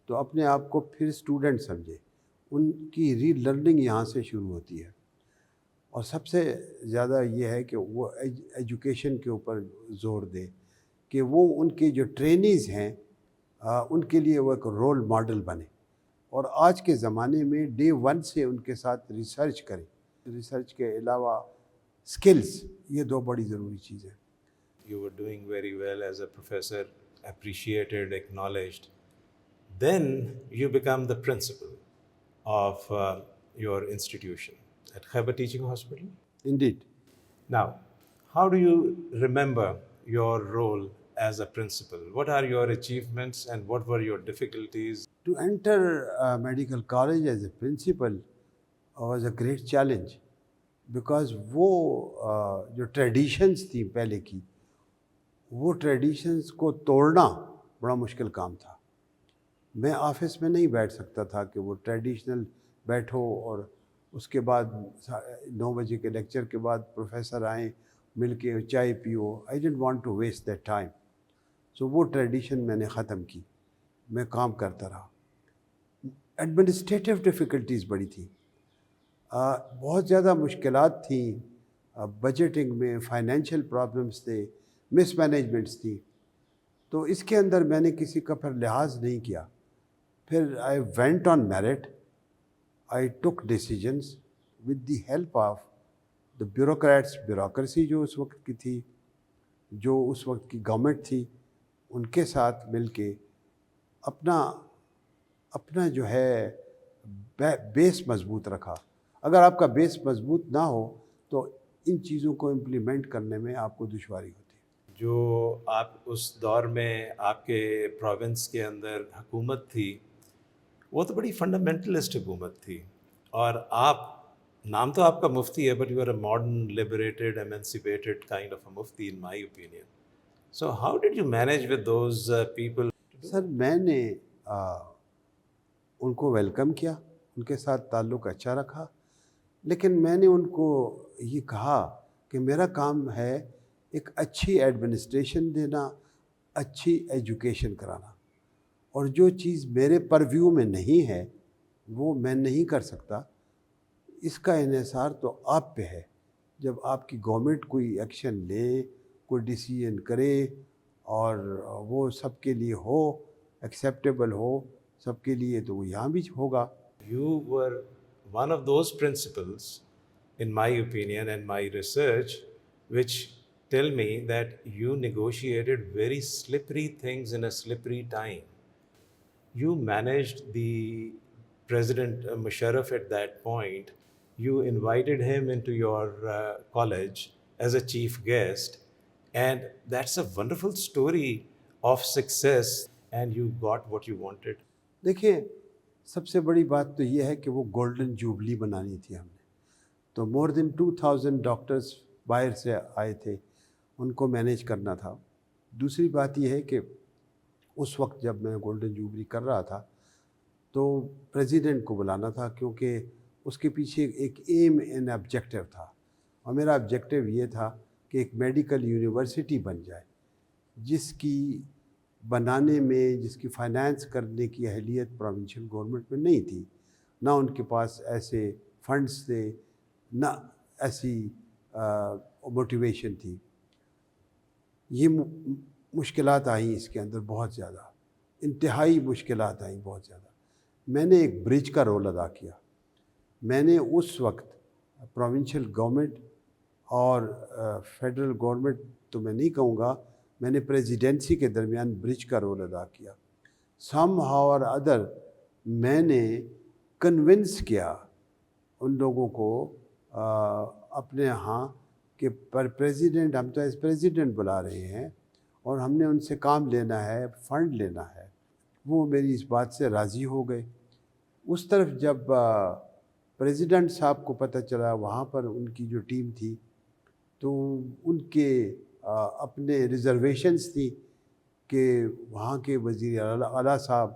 تو اپنے آپ کو پھر اسٹوڈنٹ سمجھے، ان کی ری لرننگ یہاں سے شروع ہوتی ہے، اور سب سے زیادہ یہ ہے کہ وہ ایجوکیشن کے اوپر زور دے کہ وہ ان کے جو ٹرینیز ہیں ان کے لیے وہ ایک رول ماڈل بنے، اور آج کے زمانے میں ڈے ون سے ان کے ساتھ ریسرچ کریں، ریسرچ کے علاوہ سکلز، یہ دو بڑی ضروری چیزیں ہیں۔ You were doing very well as a professor, appreciated, acknowledged. Then you become the principal of your institution at Khyber Teaching Hospital. Indeed. Now, how do you remember your role as a principal? What are your achievements and what were your difficulties? To enter medical college as a principal was a great challenge because وہ جو traditions تھیں پہلے کی، وہ traditions کو توڑنا بڑا مشکل کام تھا۔ میں آفس میں نہیں بیٹھ سکتا تھا کہ وہ ٹریڈیشنل بیٹھو اور اس کے بعد 9 بجے کے لیکچر کے بعد پروفیسر آئیں، مل کے چائے پیو۔ I didn't want to waste that time, so وہ ٹریڈیشن میں نے ختم کی، میں کام کرتا رہا۔ ایڈمنسٹریٹو ڈیفیکلٹیز بڑی تھیں، بہت زیادہ مشکلات تھیں، بجٹنگ میں فائنینشیل پرابلمس تھے، مس مینجمنٹس تھی، تو اس کے اندر میں نے کسی کا پھر لحاظ نہیں کیا۔ پھر I went on merit, I took decisions with the help of the bureaucrats, bureaucracy جو اس وقت کی تھی، جو اس وقت کی گورنمنٹ تھی، ان کے ساتھ مل کے اپنا جو ہے بیس مضبوط رکھا۔ اگر آپ کا بیس مضبوط نہ ہو تو ان چیزوں کو امپلیمنٹ کرنے میں آپ کو دشواری ہوتی ہے۔ جو آپ اس دور میں آپ کے پروونس کے اندر حکومت تھی، وہ تو بڑی فنڈامنٹلسٹ حکومت تھی، اور آپ، نام تو آپ کا مفتی ہے، but you are a modern liberated emancipated kind of a مفتی in my opinion. So how did you manage with those people? Sir میں نے ان کو ویلکم کیا، ان کے ساتھ تعلق اچھا رکھا، لیکن میں نے ان کو یہ کہا کہ میرا کام ہے ایک اچھی ایڈمنسٹریشن دینا، اچھی ایجوکیشن کرانا، اور جو چیز میرے پرویو میں نہیں ہے وہ میں نہیں کر سکتا، اس کا انحصار تو آپ پہ ہے۔ جب آپ کی گورنمنٹ کوئی ایکشن لے، کوئی ڈیسیژن کرے اور وہ سب کے لیے ہو، ایکسیپٹیبل ہو سب کے لیے، تو وہ یہاں بھی ہوگا۔ You were one of those principals, in my opinion and my research, which tell me that you negotiated very slippery things in a slippery time. You managed the President Musharraf at that point. You invited him into your college as a chief guest, and that's a wonderful story of success, and you got what you wanted. دیکھیں، سب سے بڑی بات تو یہ ہے کہ وہ golden jubilee بنانی تھی ہم نے، تو مور دین 2000 ڈاکٹرز باہر سے آئے تھے، ان کو مینیج کرنا تھا۔ دوسری بات یہ ہے کہ اس وقت جب میں گولڈن جوبلی کر رہا تھا تو پریزیڈنٹ کو بلانا تھا، کیونکہ اس کے پیچھے ایک ایم اینڈ آبجیکٹیو تھا، اور میرا آبجیکٹیو یہ تھا کہ ایک میڈیکل یونیورسٹی بن جائے، جس کی بنانے میں، جس کی فائنانس کرنے کی اہلیت پروونشل گورنمنٹ میں نہیں تھی، نہ ان کے پاس ایسے فنڈز تھے، نہ ایسی موٹیویشن تھی۔ یہ مشکلات آئیں اس کے اندر بہت زیادہ، انتہائی مشکلات آئیں بہت زیادہ۔ میں نے ایک برج کا رول ادا کیا۔ میں نے اس وقت پروونشل گورنمنٹ اور فیڈرل گورنمنٹ تو میں نہیں کہوں گا، میں نے پریزیڈنسی کے درمیان برج کا رول ادا کیا۔ سم ہاؤ اور ادر میں نے کنونس کیا ان لوگوں کو اپنے ہاں کہ پریزیڈنٹ، ہم تو ایز پریزیڈنٹ بلا رہے ہیں اور ہم نے ان سے کام لینا ہے، فنڈ لینا ہے۔ وہ میری اس بات سے راضی ہو گئے۔ اس طرف جب پریزیڈنٹ صاحب کو پتہ چلا، وہاں پر ان کی جو ٹیم تھی تو ان کے اپنے ریزرویشنز تھی کہ وہاں کے وزیر اعلیٰ صاحب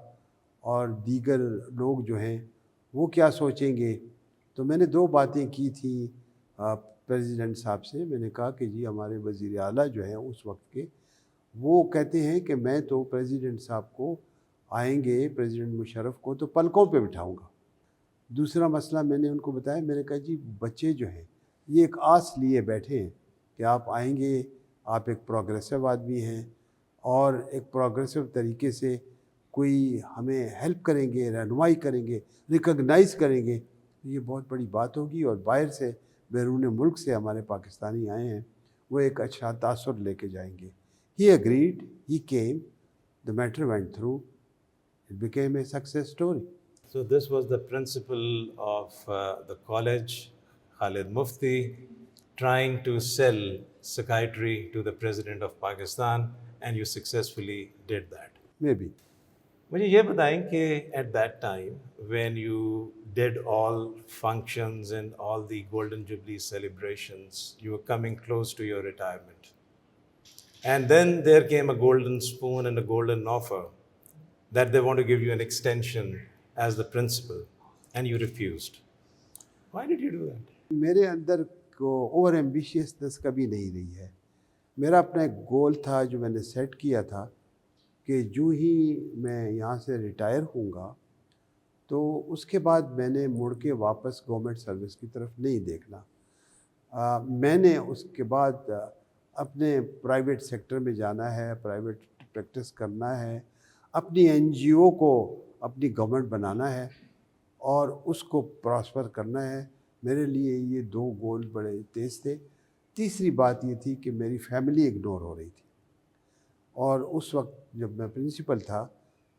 اور دیگر لوگ جو ہیں وہ کیا سوچیں گے۔ تو میں نے دو باتیں کی تھیں پریزیڈنٹ صاحب سے۔ میں نے کہا کہ جی ہمارے وزیر اعلیٰ جو ہیں اس وقت کے، وہ کہتے ہیں کہ میں تو پریزیڈنٹ صاحب کو آئیں گے، پریزیڈنٹ مشرف کو تو پلکوں پہ بٹھاؤں گا۔ دوسرا مسئلہ میں نے ان کو بتایا، میں نے کہا جی بچے جو ہیں یہ ایک آس لیے بیٹھے ہیں کہ آپ آئیں گے، آپ ایک پروگریسو آدمی ہیں اور ایک پروگریسو طریقے سے کوئی ہمیں ہیلپ کریں گے، رہنمائی کریں گے، ریکگنائز کریں گے، یہ بہت بڑی بات ہوگی، اور باہر سے، بیرون ملک سے ہمارے پاکستانی آئے ہیں، وہ ایک اچھا تاثر لے کے جائیں گے۔ He agreed, he came, the matter went through, it became a success story. So this was the principal of the college, Khalid Mufti, trying to sell psychiatry to the President of Pakistan, and you successfully did that. Maybe. مجھے یہ بتائیں کہ at that time when you did all functions and all the golden jubilee celebrations, you are coming close to your retirement, and then there came a golden spoon and a golden offer that they want to give you an extension as the principal and you refused. Why did you do that? میرے اندر کو over ایمبیشیسنس کبھی نہیں رہی ہے۔ میرا اپنا ایک گول تھا جو میں نے سیٹ کیا تھا کہ جو ہی میں یہاں سے ریٹائر ہوں گا تو اس کے بعد میں نے مڑ کے واپس گورنمنٹ سروس کی طرف نہیں دیکھنا۔ میں نے اس کے بعد اپنے پرائیویٹ سیکٹر میں جانا ہے، پرائیویٹ پریکٹس کرنا ہے، اپنی این جی او کو اپنی گورنمنٹ بنانا ہے اور اس کو پراسپر کرنا ہے۔ میرے لیے یہ دو گول بڑے تیز تھے۔ تیسری بات یہ تھی کہ میری فیملی اگنور ہو رہی تھی، اور اس وقت جب میں پرنسپل تھا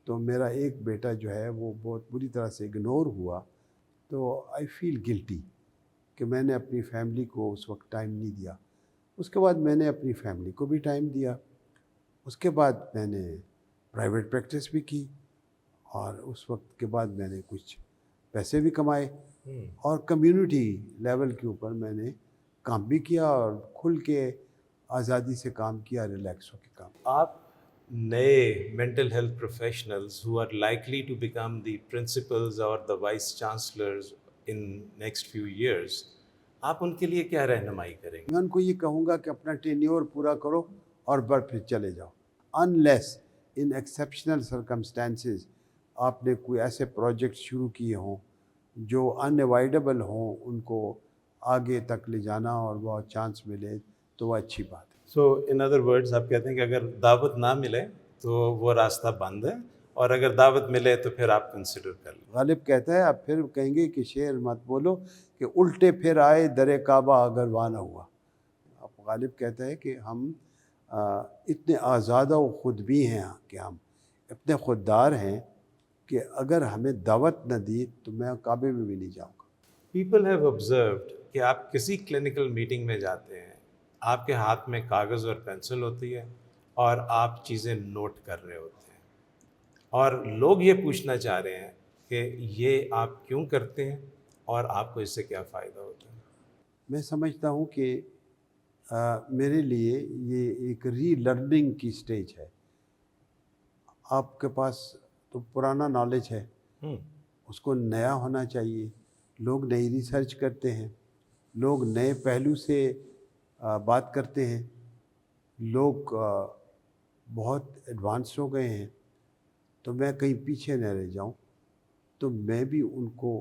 تو میرا ایک بیٹا جو ہے وہ بہت بری طرح سے اگنور ہوا، تو آئی فیل گلٹی کہ میں نے اپنی فیملی کو اس وقت ٹائم نہیں دیا۔ اس کے بعد میں نے اپنی فیملی کو بھی ٹائم دیا، اس کے بعد میں نے پرائیویٹ پریکٹس بھی کی، اور اس وقت کے بعد میں نے کچھ پیسے بھی کمائے، اور کمیونٹی لیول کے اوپر میں نے کام بھی کیا اور کھل کے آزادی سے کام کیا، ریلیکس ہو کے کام۔ آپ نئے mental health professionals who are likely to become the principals or the vice chancellors in next few years, آپ ان کے لیے کیا رہنمائی کریں گے؟ میں ان کو یہ کہوں گا کہ اپنا ٹینیور پورا کرو اور پھر چلے جاؤ. انلیس ان ایکسیپشنل سرکمسٹانسز آپ نے کوئی ایسے پروجیکٹ شروع کیے ہوں جو ان اوائڈیبل ہوں، ان کو آگے تک لے جانا اور وہ چانس ملے تو وہ اچھی بات ہے. سو ان ادر ورڈز آپ کہتے ہیں کہ اگر دعوت نہ ملے تو وہ راستہ بند ہے، اور اگر دعوت ملے تو پھر آپ کنسیڈر کر لیں. غالب کہتا ہے آپ پھر کہیں گے کہ شعر مت بولو کہ الٹے پھر آئے در کعبہ اگر وہاں نہ ہوا. اب غالب کہتا ہے کہ ہم اتنے آزادہ و خود بھی ہیں کہ ہم اتنے خوددار ہیں کہ اگر ہمیں دعوت نہ دی تو میں کعبے میں بھی نہیں جاؤں گا. پیپل ہیو آبزروڈ کہ آپ کسی کلینکل میٹنگ میں جاتے ہیں، آپ کے ہاتھ میں کاغذ اور پینسل ہوتی ہے اور آپ چیزیں نوٹ کر رہے ہوتے ہیں، اور لوگ یہ پوچھنا چاہ رہے ہیں کہ یہ آپ کیوں کرتے ہیں اور آپ کو اس سے کیا فائدہ ہوتا ہے. میں سمجھتا ہوں کہ میرے لیے یہ ایک ری لرننگ کی سٹیج ہے. آپ کے پاس تو پرانا نالج ہے، اس کو نیا ہونا چاہیے. لوگ نئی ریسرچ کرتے ہیں، لوگ نئے پہلو سے بات کرتے ہیں، لوگ بہت ایڈوانس ہو گئے ہیں. تو میں کہیں پیچھے نہ رہ جاؤں، تو میں بھی ان کو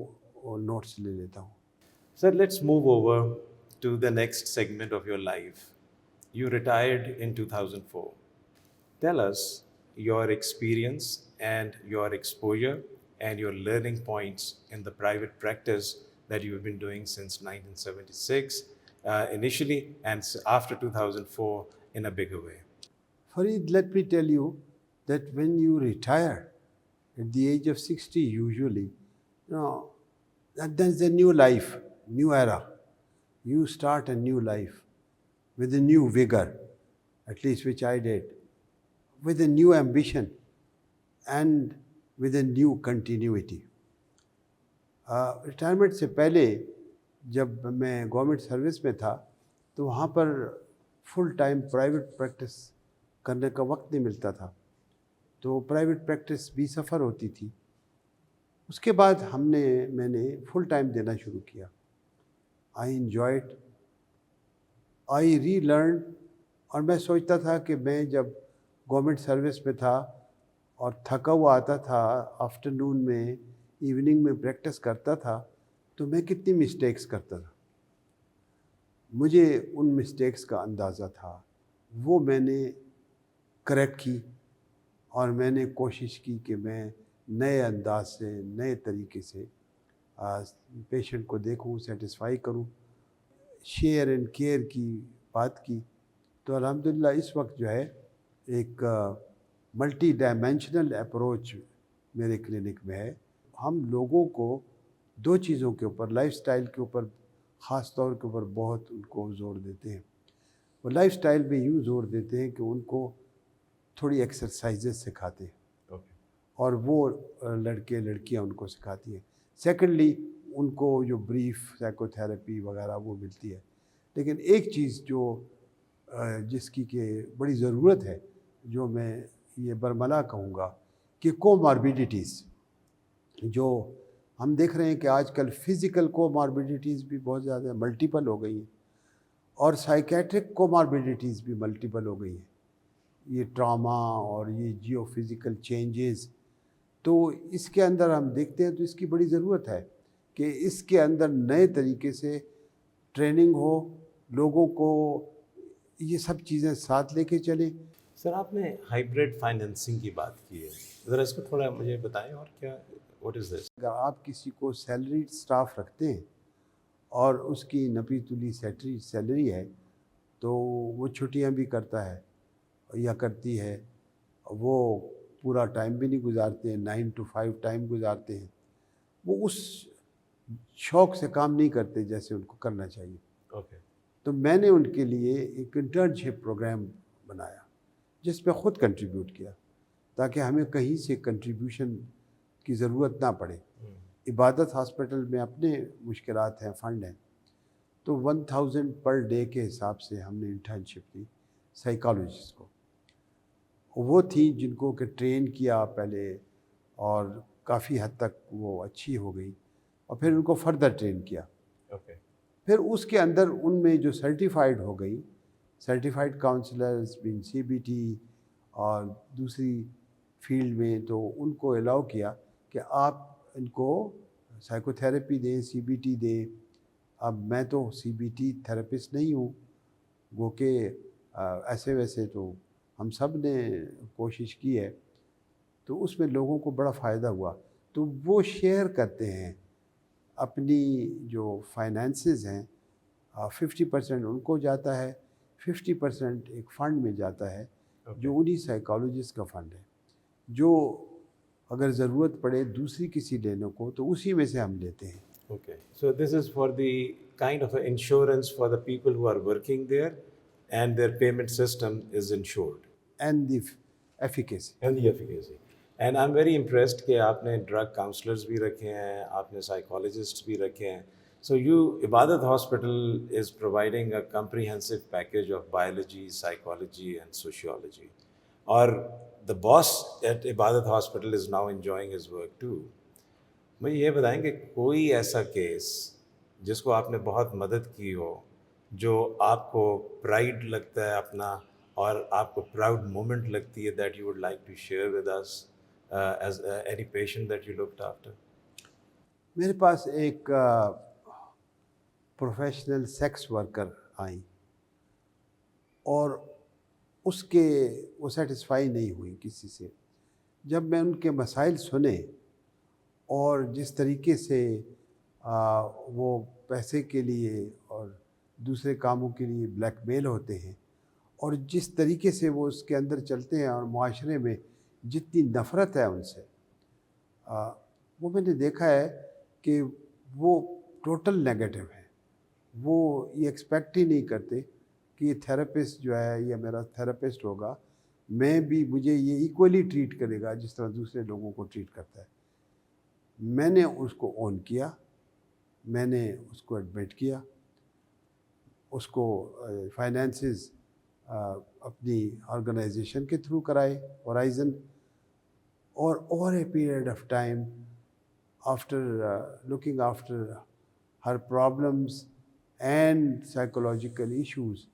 نوٹس لے لیتا ہوں. Sir, let's move over to the next segment of your life. You retired in 2004. Tell us your experience and your exposure and your learning points in the private practice that you've been doing since 1976 initially, and after 2004 in a bigger way. Fareed, let me tell you that when you retire at the age of 60, usually, there's a new life, new era. You start a new life with a new vigor, at least which I did, with a new ambition and with a new continuity. Retirement سے پہلے جب میں government service میں تھا تو وہاں پر full time private practice کرنے کا وقت نہیں ملتا تھا، تو پرائیویٹ پریکٹس بھی سفر ہوتی تھی. اس کے بعد میں نے فل ٹائم دینا شروع کیا. I enjoyed, I relearn. اور میں سوچتا تھا کہ میں جب گورنمنٹ سروس میں تھا اور تھکا ہوا آتا تھا آفٹرنون میں، ایوننگ میں پریکٹس کرتا تھا، تو میں کتنی مسٹیکس کرتا تھا. مجھے ان مسٹیکس کا اندازہ تھا، وہ میں نے کریکٹ کی، اور میں نے کوشش کی کہ میں نئے انداز سے، نئے طریقے سے پیشنٹ کو دیکھوں، سیٹسفائی کروں. شیئر اینڈ کیئر کی بات کی تو الحمدللہ اس وقت جو ہے ایک ملٹی ڈائمینشنل اپروچ میرے کلینک میں ہے. ہم لوگوں کو دو چیزوں کے اوپر، لائف سٹائل کے اوپر خاص طور کے اوپر بہت ان کو زور دیتے ہیں. وہ لائف سٹائل میں یوں زور دیتے ہیں کہ ان کو تھوڑی ایکسرسائزز سکھاتے ہیں، اور وہ لڑکے لڑکیاں ان کو سکھاتی ہیں. سیکنڈلی ان کو جو بریف سائیکو تھیراپی وغیرہ وہ ملتی ہے. لیکن ایک چیز جس کی کہ بڑی ضرورت ہے، جو میں یہ برملا کہوں گا، کہ کوماربیڈیٹیز. جو ہم دیکھ رہے ہیں کہ آج کل فزیکل کوماربیڈیٹیز بھی بہت زیادہ ملٹیپل ہو گئی ہیں، اور سائیکیٹرک کوماربیڈیٹیز بھی ملٹیپل ہو گئی ہیں. یہ ٹراما اور یہ جیو فزیکل چینجز، تو اس کے اندر ہم دیکھتے ہیں تو اس کی بڑی ضرورت ہے کہ اس کے اندر نئے طریقے سے ٹریننگ ہو، لوگوں کو یہ سب چیزیں ساتھ لے کے چلیں. سر، آپ نے ہائیبریڈ فائنینسنگ کی بات کی ہے، ذرا اس کو تھوڑا مجھے بتائیں. اور کیا، واٹ از دس؟ اگر آپ کسی کو سیلریڈ سٹاف رکھتے ہیں اور اس کی نپی تلی سیلری ہے، تو وہ چھٹیاں بھی کرتا ہے یا کرتی ہے، وہ پورا ٹائم بھی نہیں گزارتے ہیں، 9 to 5 ٹائم گزارتے ہیں. وہ اس شوق سے کام نہیں کرتے جیسے ان کو کرنا چاہیے. اوکے. تو میں نے ان کے لیے ایک انٹرنشپ پروگرام بنایا جس پہ خود کنٹریبیوٹ کیا، تاکہ ہمیں کہیں سے کنٹریبیوشن کی ضرورت نہ پڑے. عبادت ہاسپٹل میں اپنے مشکلات ہیں، فنڈ ہیں، تو 1000 پر ڈے کے حساب سے ہم نے انٹرنشپ دی سائیکالوجسٹ کو. وہ تھیں جن کو کہ ٹرین کیا پہلے اور کافی حد تک وہ اچھی ہو گئی اور پھر ان کو فردر ٹرین کیا. اوکے. پھر اس کے اندر ان میں جو سرٹیفائڈ ہو گئی، سرٹیفائڈ کاؤنسلرز بین CBT اور دوسری فیلڈ میں، تو ان کو الاؤ کیا کہ آپ ان کو سائیکو تھیراپی دیں، CBT دیں. اب میں تو CBT تھراپسٹ نہیں ہوں، گو کہ ایسے ویسے تو ہم سب نے کوشش کی ہے، تو اس میں لوگوں کو بڑا فائدہ ہوا. تو وہ شیئر کرتے ہیں اپنی جو فائنینسز ہیں، 50% ان کو جاتا ہے، 50% ایک فنڈ میں جاتا ہے جو انہی سائیکالوجسٹ کا فنڈ ہے، جو اگر ضرورت پڑے دوسری کسی لینے کو تو اسی میں سے ہم لیتے ہیں. Okay. So this is for the kind of insurance for the people who are working there, and their payment system is insured. And the efficacy. And the efficacy. And I'm very impressed کہ آپ نے drug counsellors بھی رکھے ہیں، آپ نے psychologist بھی رکھے ہیں. So عبادت hospital is providing a comprehensive package of biology, psychology and sociology. اور the boss at عبادت hospital is now enjoying his work too. مجھے یہ بتائیں کہ کوئی ایسا کیس جس کو آپ نے بہت مدد کی ہو، جو آپ کو پرائڈ لگتا ہے اپنا، اور آپ کو پراؤڈ مومنٹ لگتی ہے that you would like to share with us as any patient that you looked after? میرے پاس ایک پروفیشنل سیکس ورکر آئیں اور وہ سیٹسفائی نہیں ہوئی کسی سے. جب میں ان کے مسائل سنے اور جس طریقے سے وہ پیسے کے لیے اور دوسرے کاموں کے لیے بلیک میل ہوتے ہیں، اور جس طریقے سے وہ اس کے اندر چلتے ہیں، اور معاشرے میں جتنی نفرت ہے ان سے، وہ میں نے دیکھا ہے کہ وہ ٹوٹل نیگیٹو ہے. وہ یہ ایکسپیکٹ ہی نہیں کرتے کہ یہ تھراپسٹ جو ہے یا میرا تھراپسٹ ہوگا، مجھے یہ ایکولی ٹریٹ کرے گا جس طرح دوسرے لوگوں کو ٹریٹ کرتا ہے. میں نے اس کو اون کیا، میں نے اس کو ایڈمٹ کیا، اس کو فائنینسز اپنی آرگنائزیشن کے تھرو کرائے، ہورائزن. اور over a period of time after looking after her problems and psychological issues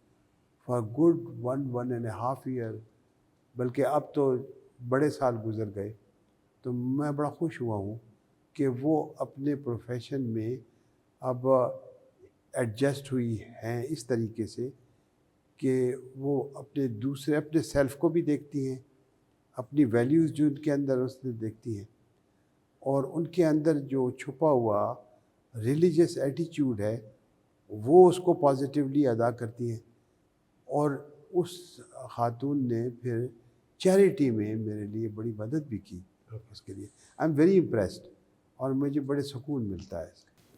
for good 1.5 year، بلکہ اب تو بڑے سال گزر گئے، تو میں بڑا خوش ہوا ہوں کہ وہ اپنے پروفیشن میں اب ایڈجسٹ ہوئی ہیں اس طریقے سے کہ وہ اپنے سیلف کو بھی دیکھتی ہیں، اپنی ویلیوز جو ان کے اندر اس نے دیکھتی ہیں، اور ان کے اندر جو چھپا ہوا ریلیجیس ایٹیچیوڈ ہے وہ اس کو پازیٹیولی ادا کرتی ہیں. اور اس خاتون نے پھر چیریٹی میں میرے لیے بڑی مدد بھی کی اس کے لیے. آئی ایم ویری امپریسڈ اور مجھے بڑے سکون ملتا ہے.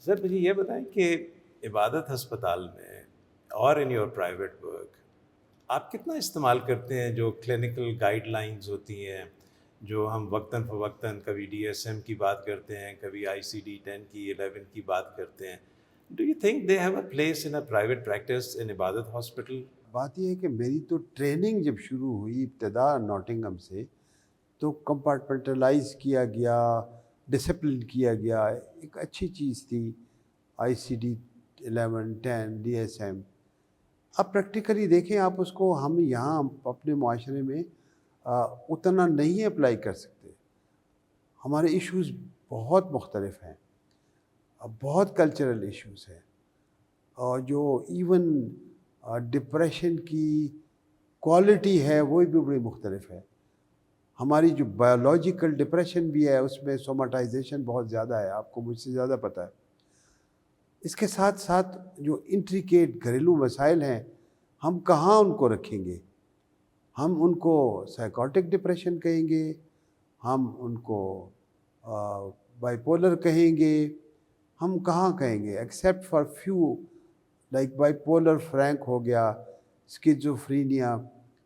سر مجھے یہ بتائیں کہ عبادت ہسپتال میں اور ان یور پرائیویٹ ورک آپ کتنا استعمال کرتے ہیں جو کلینکل گائیڈ لائنز ہوتی ہیں، جو ہم وقتاً فوقتاً کبھی DSM کی بات کرتے ہیں، کبھی ICD-10 کی 11 کی بات کرتے ہیں. Do you think they have a place in a private practice in عبادت ہاسپٹل؟ بات یہ ہے کہ میری تو ٹریننگ جب شروع ہوئی ابتدا ناٹنگھم سے، تو کمپارٹمنٹلائز کیا گیا، ڈسپلن کیا گیا. ایک اچھی چیز تھی ICD-11 10 DSM. اب پریکٹیکلی دیکھیں آپ اس کو، ہم یہاں اپنے معاشرے میں اتنا نہیں اپلائی کر سکتے. ہمارے ایشوز بہت مختلف ہیں، بہت کلچرل ایشوز ہیں، اور جو ایون ڈپریشن کی کوالٹی ہے وہ بھی بڑی مختلف ہے. ہماری جو بایولوجیکل ڈپریشن بھی ہے اس میں سوماٹائزیشن بہت زیادہ ہے، آپ کو مجھ سے زیادہ پتہ ہے. اس کے ساتھ ساتھ جو انٹریکیٹ گھریلو مسائل ہیں، ہم کہاں ان کو رکھیں گے؟ ہم ان کو سائیکوٹک ڈپریشن کہیں گے، ہم ان کو بائی پولر کہیں گے، ہم کہاں کہیں گے؟ Except for few like bipolar frank ہو گیا، اسکیزوفرینیا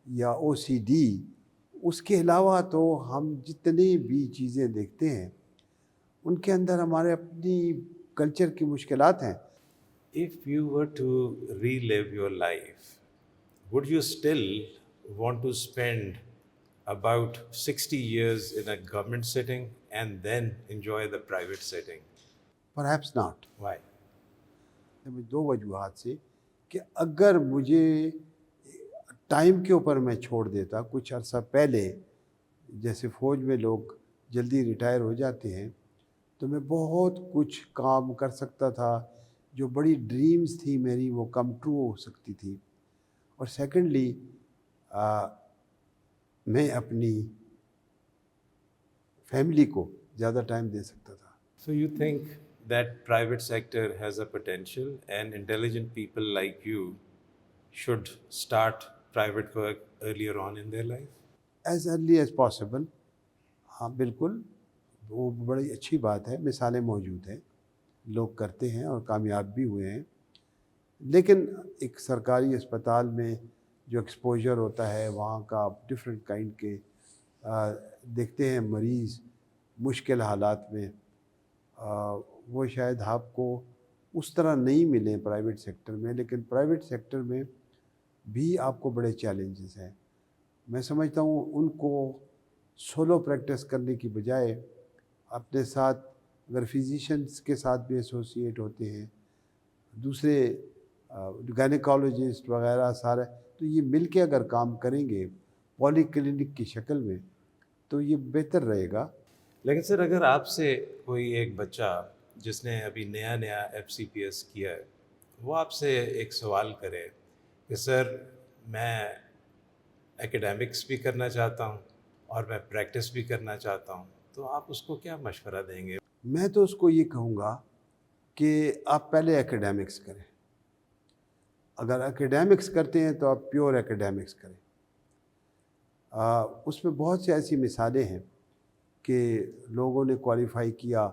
یا OCD. اس کے علاوہ تو ہم جتنی بھی چیزیں دیکھتے ہیں ان کے اندر ہمارے اپنی کلچر کی مشکلات ہیں. If you were to relive your life, would you still want to spend about 60 years in a government setting and then enjoy the private setting? Perhaps not. Why? دو وجوہات سے کہ اگر مجھے ٹائم کے اوپر میں چھوڑ دیتا کچھ عرصہ پہلے، جیسے فوج میں لوگ جلدی ریٹائر ہو جاتے ہیں، تو میں بہت کچھ کام کر سکتا تھا، جو بڑی ڈریمز تھی میری وہ کم ٹرو ہو سکتی تھی. اور سیکنڈلی میں اپنی فیملی کو زیادہ ٹائم دے سکتا تھا. So you think that private sector has a potential and intelligent people like you should start private work earlier on in their life? As early as possible. ہاں بالکل، وہ بڑی اچھی بات ہے، مثالیں موجود ہیں، لوگ کرتے ہیں اور کامیاب بھی ہوئے ہیں. لیکن ایک سرکاری اسپتال میں جو ایکسپوجر ہوتا ہے، وہاں کا ڈفرینٹ کائنڈ کے دیکھتے ہیں مریض مشکل حالات میں، وہ شاید آپ کو اس طرح نہیں ملیں پرائیویٹ سیکٹر میں. لیکن پرائیویٹ سیکٹر میں بھی آپ کو بڑے چیلنجز ہیں. میں سمجھتا ہوں ان کو سولو پریکٹس کرنے کی بجائے اپنے ساتھ اگر فزیشینس کے ساتھ بھی ایسوسیٹ ہوتے ہیں، دوسرے گائنیکالوجسٹ وغیرہ سارے، تو یہ مل کے اگر کام کریں گے پولی کلینک کی شکل میں تو یہ بہتر رہے گا. لیکن سر اگر آپ سے کوئی ایک بچہ جس نے ابھی نیا FCPS کیا ہے، وہ آپ سے ایک سوال کرے کہ سر میں ایکیڈیمکس بھی کرنا چاہتا ہوں اور میں پریکٹس بھی کرنا چاہتا ہوں، تو آپ اس کو کیا مشورہ دیں گے؟ میں تو اس کو یہ کہوں گا کہ آپ پہلے ایکیڈیمکس کریں. اگر ایکیڈیمکس کرتے ہیں تو آپ پیور ایکیڈیمکس کریں. اس میں بہت سی ایسی مثالیں ہیں کہ لوگوں نے کوالیفائی کیا،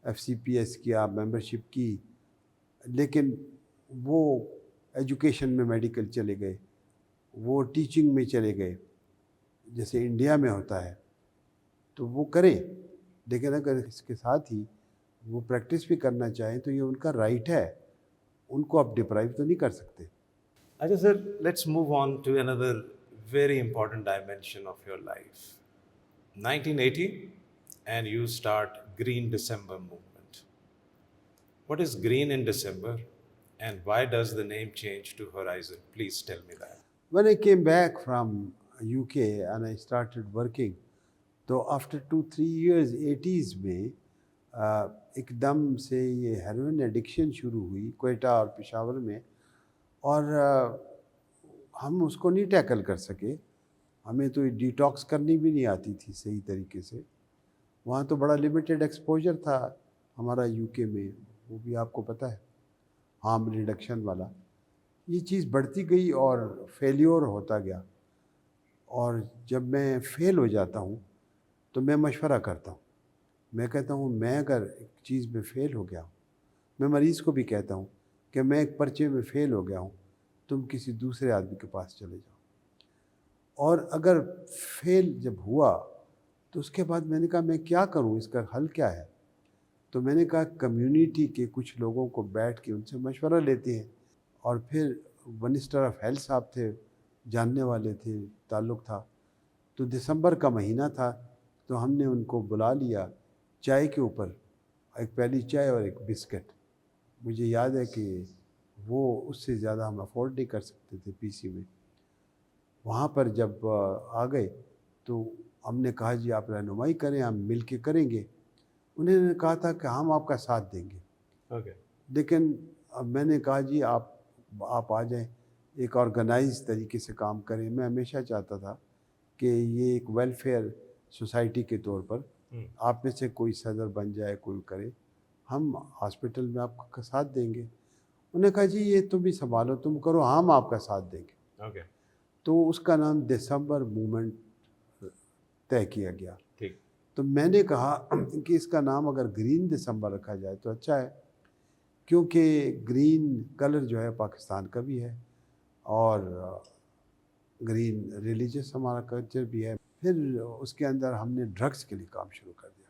FCPS کیا، ممبرشپ کی، لیکن وہ ایجوکیشن میں میڈیکل چلے گئے، وہ ٹیچنگ میں چلے گئے جیسے انڈیا میں ہوتا ہے. تو وہ کریں، لیکن اگر اس کے ساتھ ہی وہ پریکٹس بھی کرنا چاہیں تو یہ ان کا رائٹ ہے، ان کو آپ ڈپرائیو تو نہیں کر سکتے. اچھا sir, let's move on to another very important dimension of your life. 1980 and you start Green December movement. What is Green in December and why does the name change to Horizon? Please tell me that. When I came back from UK and I started working, تو after 2-3 years 80s میں ایک دم سے یہ heroine addiction شروع ہوئی کوئٹہ اور پشاور میں، اور ہم اس کو نہیں ٹیکل کر سکے. ہمیں تو ڈیٹاکس کرنی بھی نہیں آتی تھی صحیح طریقے سے. وہاں تو بڑا لمیٹڈ ایکسپوجر تھا ہمارا UK میں، وہ بھی آپ کو پتہ ہے، ہارم ریڈکشن والا. یہ چیز بڑھتی گئی اور فیلیور ہوتا گیا. اور جب میں فیل ہو جاتا ہوں تو میں مشورہ کرتا ہوں. میں کہتا ہوں میں اگر ایک چیز میں فیل ہو گیا ہوں، میں مریض کو بھی کہتا ہوں کہ میں ایک پرچے میں فیل ہو گیا ہوں، تم کسی دوسرے آدمی کے پاس چلے جاؤ. اور اگر فیل جب ہوا تو اس کے بعد میں نے کہا میں کیا کروں، اس کا حل کیا ہے. تو میں نے کہا کمیونٹی کے کچھ لوگوں کو بیٹھ کے ان سے مشورہ لیتے ہیں. اور پھر منسٹر آف ہیلتھ صاحب تھے، جاننے والے تھے، تعلق تھا. تو دسمبر کا مہینہ تھا تو ہم نے ان کو بلا لیا چائے کے اوپر، ایک پیالی چائے اور ایک بسکٹ. مجھے یاد ہے کہ وہ اس سے زیادہ ہم افورڈ نہیں کر سکتے تھے PC میں. وہاں پر جب آ گئے تو ہم نے کہا جی آپ رہنمائی کریں، ہم مل کے کریں گے. انہوں نے کہا تھا کہ ہم آپ کا ساتھ دیں گے. اوکے. لیکن اب میں نے کہا جی آپ آ جائیں، ایک آرگنائز طریقے سے کام کریں. میں ہمیشہ چاہتا تھا کہ یہ ایک ویلفیئر سوسائٹی کے طور پر آپ میں سے کوئی صدر بن جائے، کوئی کرے، ہم ہاسپٹل میں آپ کا ساتھ دیں گے. انہوں نے کہا جی یہ تم بھی سنبھالو، تم کرو، ہم آپ کا ساتھ دیں گے. اوکے. تو اس کا نام دسمبر موومنٹ طے کیا گیا. ٹھیک. تو میں نے کہا کہ اس کا نام اگر گرین دسمبر رکھا جائے تو اچھا ہے، کیونکہ گرین کلر جو ہے پاکستان کا بھی ہے اور گرین ریلیجس ہمارا کلچر بھی ہے. پھر اس کے اندر ہم نے ڈرگس کے لیے کام شروع کر دیا،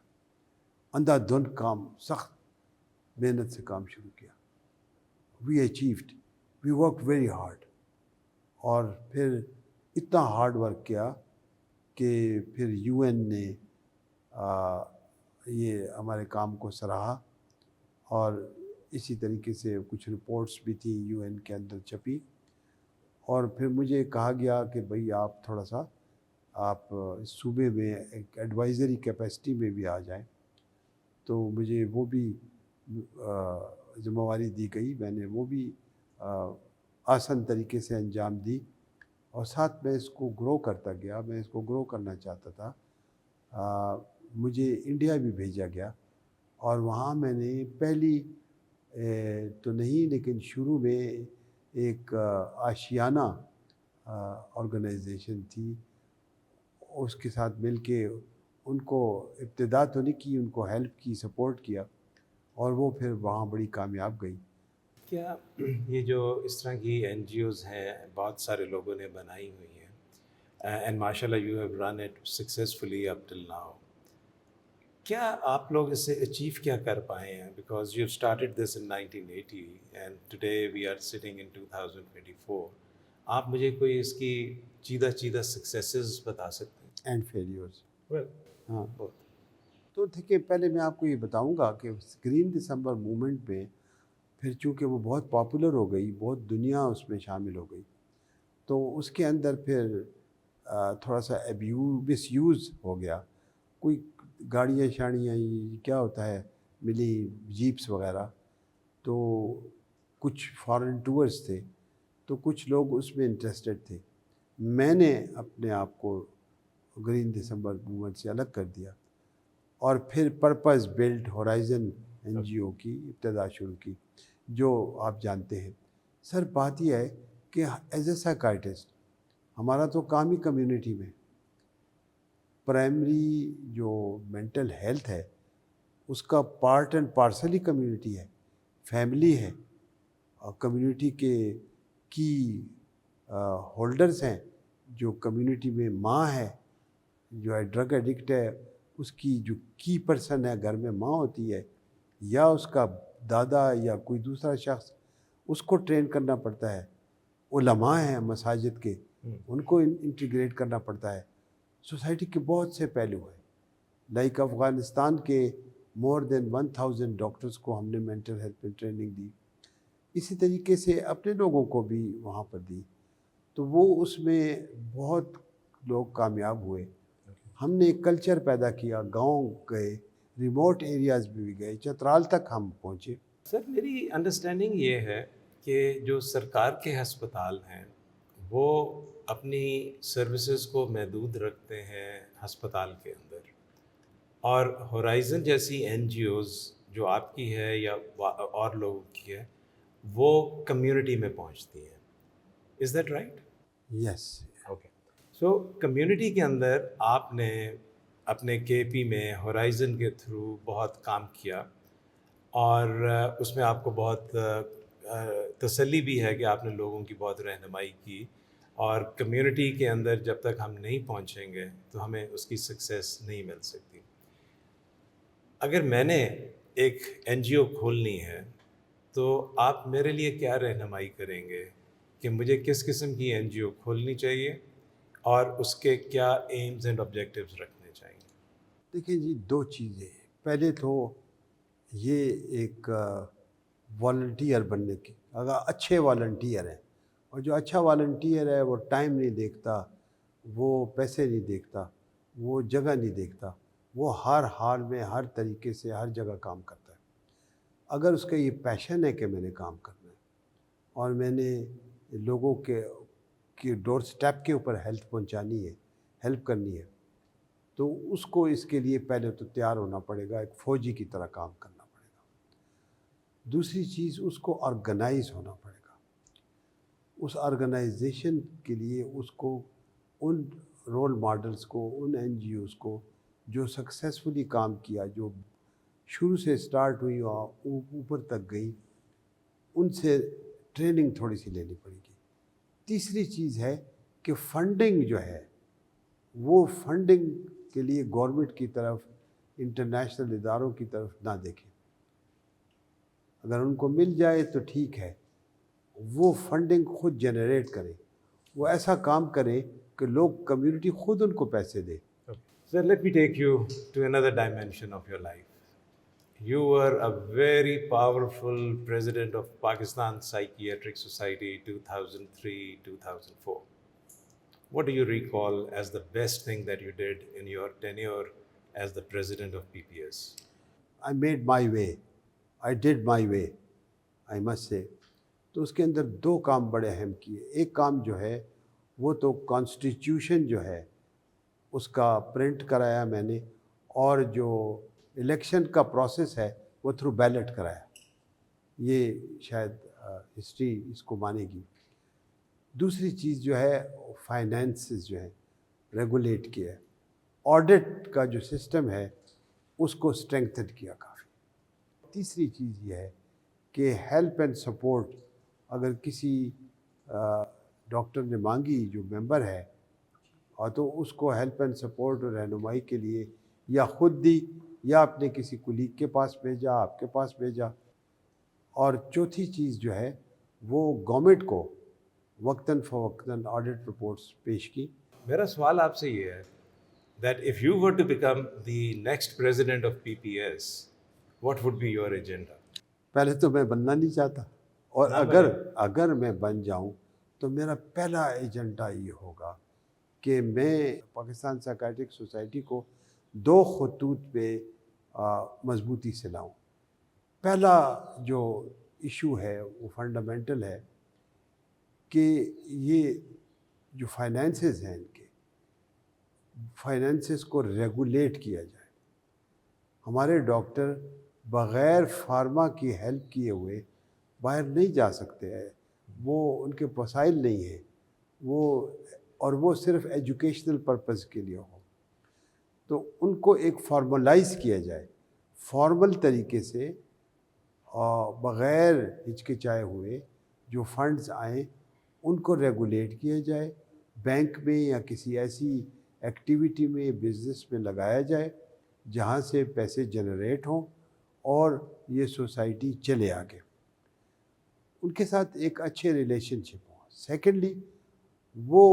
اندھا دھند کام، سخت محنت سے کام شروع کیا. We achieved, we work very hard. اور پھر اتنا ہارڈ ورک کیا کہ پھر یو این نے یہ ہمارے کام کو سراہا، اور اسی طریقے سے کچھ رپورٹس بھی تھیں یو این کے اندر چھپی، اور پھر مجھے کہا گیا کہ بھئی آپ تھوڑا سا آپ اس صوبے میں ایک ایڈوائزری کیپیسٹی میں بھی آ جائیں، تو مجھے وہ بھی ذمہ داری دی گئی، میں نے وہ بھی آسان طریقے سے انجام دی، اور ساتھ میں اس کو گرو کرتا گیا، میں اس کو گرو کرنا چاہتا تھا۔ مجھے انڈیا بھی بھیجا گیا، اور وہاں میں نے پہلی تو نہیں لیکن شروع میں ایک آشیانہ آرگنائزیشن تھی، اس کے ساتھ مل کے ان کو ابتدا تو نہیں کی، ان کو ہیلپ کی، سپورٹ کیا، اور وہ پھر وہاں بڑی کامیاب گئی۔ کیا یہ جو اس طرح کی این جی اوز ہیں بہت سارے لوگوں نے بنائی ہوئی ہیں، اینڈ ماشاء اللہ you have run it successfully up till now, کیا آپ لوگ اس سے اچیو کیا کر پائے ہیں؟ Because you started this in 1980 and today we are sitting in 2024، آپ مجھے کوئی اس کی چیدہ سکسیسز بتا سکتے ہیں؟ اینڈ فیلیورز، ویل ہاں، بہت تو دیکھیے پہلے میں آپ کو یہ بتاؤں گا کہ گرین دسمبر موومنٹ میں پھر چونکہ وہ بہت پاپولر ہو گئی، بہت دنیا اس میں شامل ہو گئی، تو اس کے اندر پھر تھوڑا سا مس یوز ہو گیا، کوئی گاڑیاں شاڑیاں کیا ہوتا ہے ملی جیپس وغیرہ، تو کچھ فارن ٹورز تھے، تو کچھ لوگ اس میں انٹرسٹڈ تھے۔ میں نے اپنے آپ کو گرین دسمبر موومنٹ سے الگ کر دیا، اور پھر purpose built Horizon N G O کی ابتدا شروع کی، جو آپ جانتے ہیں۔ سر بات یہ ہے کہ ایز اے سائیکائٹسٹ ہمارا تو کام ہی کمیونٹی میں، پرائمری جو مینٹل ہیلتھ ہے اس کا part and parcel he community ہے، فیملی ہے، اور کمیونٹی کے کی ہولڈرز ہیں، جو کمیونٹی میں ماں ہے جو ہے ڈرگ ایڈکٹ ہے، اس کی جو کی پرسن ہے گھر میں ماں ہوتی ہے، یا اس کا دادا یا کوئی دوسرا شخص، اس کو ٹرین کرنا پڑتا ہے، علماء ہیں مساجد کے، ان کو انٹیگریٹ کرنا پڑتا ہے۔ سوسائٹی کے بہت سے پہلو ہیں، لائک افغانستان کے مور دین 1000 ڈاکٹرز کو ہم نے مینٹل ہیلتھ میں ٹریننگ دی، اسی طریقے سے اپنے لوگوں کو بھی وہاں پر دی، تو وہ اس میں بہت لوگ کامیاب ہوئے۔ ہم نے ایک کلچر پیدا کیا، گاؤں گئے، ریموٹ ایریاز بھی گئے، چترال تک ہم پہنچے۔ سر میری انڈرسٹینڈنگ یہ ہے کہ جو سرکار کے ہسپتال ہیں وہ اپنی سروسز کو محدود رکھتے ہیں ہسپتال کے اندر، اور ہورائزن جیسی این جی اوز جو آپ کی ہے یا اور لوگوں کی ہے وہ کمیونٹی میں پہنچتی ہیں، از that right? Yes, okay, so community کے اندر آپ نے اپنے کے پی میں ہورائزن کے تھرو بہت کام کیا، اور اس میں آپ کو بہت تسلی بھی ہے کہ آپ نے لوگوں کی بہت رہنمائی کی، اور کمیونٹی کے اندر جب تک ہم نہیں پہنچیں گے تو ہمیں اس کی سکسیس نہیں مل سکتی۔ اگر میں نے ایک این جی او کھولنی ہے تو آپ میرے لیے کیا رہنمائی کریں گے کہ مجھے کس قسم کی این جی او کھولنی چاہیے اور اس کے کیا ایمز اینڈ آبجیکٹیوز رکھنے چاہیے؟ دیکھیں جی، دو چیزیں، پہلے تو یہ ایک والنٹیئر بننے کی، اگر اچھے والنٹیئر ہیں، اور جو اچھا والنٹیئر ہے وہ ٹائم نہیں دیکھتا، وہ پیسے نہیں دیکھتا، وہ جگہ نہیں دیکھتا، وہ ہر حال میں ہر طریقے سے ہر جگہ کام کرتا ہے۔ اگر اس کا یہ پیشن ہے کہ میں نے کام کرنا ہے اور میں نے لوگوں کے ڈور سٹیپ کے اوپر ہیلتھ پہنچانی ہے، ہیلپ کرنی ہے، تو اس کو اس کے لیے پہلے تو تیار ہونا پڑے گا، ایک فوجی کی طرح کام کرنا پڑے گا۔ دوسری چیز، اس کو آرگنائز ہونا پڑے گا۔ اس آرگنائزیشن کے لیے اس کو ان رول ماڈلز کو، ان این جی اوز کو جو سکسیسفلی کام کیا، جو شروع سے سٹارٹ ہوئی اور اوپر تک گئی، ان سے ٹریننگ تھوڑی سی لینی پڑے گی۔ تیسری چیز ہے کہ فنڈنگ جو ہے، وہ فنڈنگ کے لیے گورنمنٹ کی طرف، انٹرنیشنل اداروں کی طرف نہ دیکھیں، اگر ان کو مل جائے تو ٹھیک ہے، وہ فنڈنگ خود جنریٹ کریں، وہ ایسا کام کریں کہ لوگ کمیونٹی خود ان کو پیسے دے. So let me take you to another dimension of your life. You were a very powerful president of Pakistan Psychiatric Society 2003-2004. What do you recall as the best thing that you did in your tenure as the president of PPS? I made my way. I did my way, I must say. تو اس کے اندر 2 کام بڑے اہم کیے. ایک کام جو ہے وہ تو کانسٹیٹیوشن جو ہے اس کا پرنٹ کرایا میں نے, اور جو الیکشن کا پروسیس ہے وہ تھرو بیلٹ کرایا. یہ شاید ہسٹری اس کو مانے گی. دوسری چیز جو ہے فائنینسز جو ہے ریگولیٹ کیا ہے. آڈٹ کا جو سسٹم ہے اس کو اسٹرینگتھن کیا کافی. تیسری چیز یہ ہے کہ ہیلپ اینڈ سپورٹ اگر کسی ڈاکٹر نے مانگی جو ممبر ہے, اور تو اس کو ہیلپ اینڈ سپورٹ اور رہنمائی کے لیے یا خود دی یا اپنے کسی کولیگ کے پاس بھیجا, آپ کے پاس بھیجا. اور چوتھی چیز جو ہے وہ گورنمنٹ کو وقتاً فوقتاً آڈٹ رپورٹس پیش کی. میرا سوال آپ سے یہ ہے that if you were to become the next president of PPS, what would be your agenda? پہلے تو میں بننا نہیں چاہتا, اور اگر میں بن جاؤں تو میرا پہلا ایجنڈا یہ ہوگا کہ میں پاکستان سائیکیٹرک سوسائٹی کو 2 خطوط پہ مضبوطی سے لاؤں. پہلا جو ایشو ہے وہ فنڈامنٹل ہے کہ یہ جو فائنینسز ہیں ان کے فائنینسز کو ریگولیٹ کیا جائے. ہمارے ڈاکٹر بغیر فارما کی ہیلپ کیے ہوئے باہر نہیں جا سکتے ہیں, وہ ان کے وسائل نہیں ہیں, وہ صرف ایجوکیشنل پرپز کے لیے ہو. تو ان کو ایک فارملائز کیا جائے, فارمل طریقے سے, بغیر ہچکچائے ہوئے جو فنڈز آئیں ان کو ریگولیٹ کیا جائے, بینک میں یا کسی ایسی ایکٹیویٹی میں, بزنس میں لگایا جائے جہاں سے پیسے جنریٹ ہوں اور یہ سوسائٹی چلے آگے. ان کے ساتھ ایک اچھے ریلیشن شپ ہوں. سیکنڈلی وہ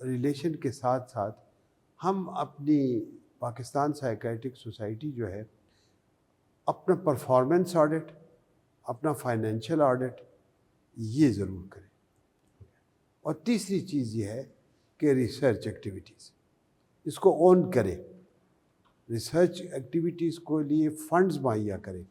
ریلیشن کے ساتھ ساتھ ہم اپنی پاکستان سائیکیٹرک سوسائٹی جو ہے اپنا پرفارمنس آڈٹ, اپنا فائنینشیل آڈٹ یہ ضرور کریں. اور تیسری چیز یہ ہے کہ ریسرچ ایکٹیویٹیز اس کو اون کریں, ریسرچ ایکٹیویٹیز کو لیے فنڈز مہیا کریں.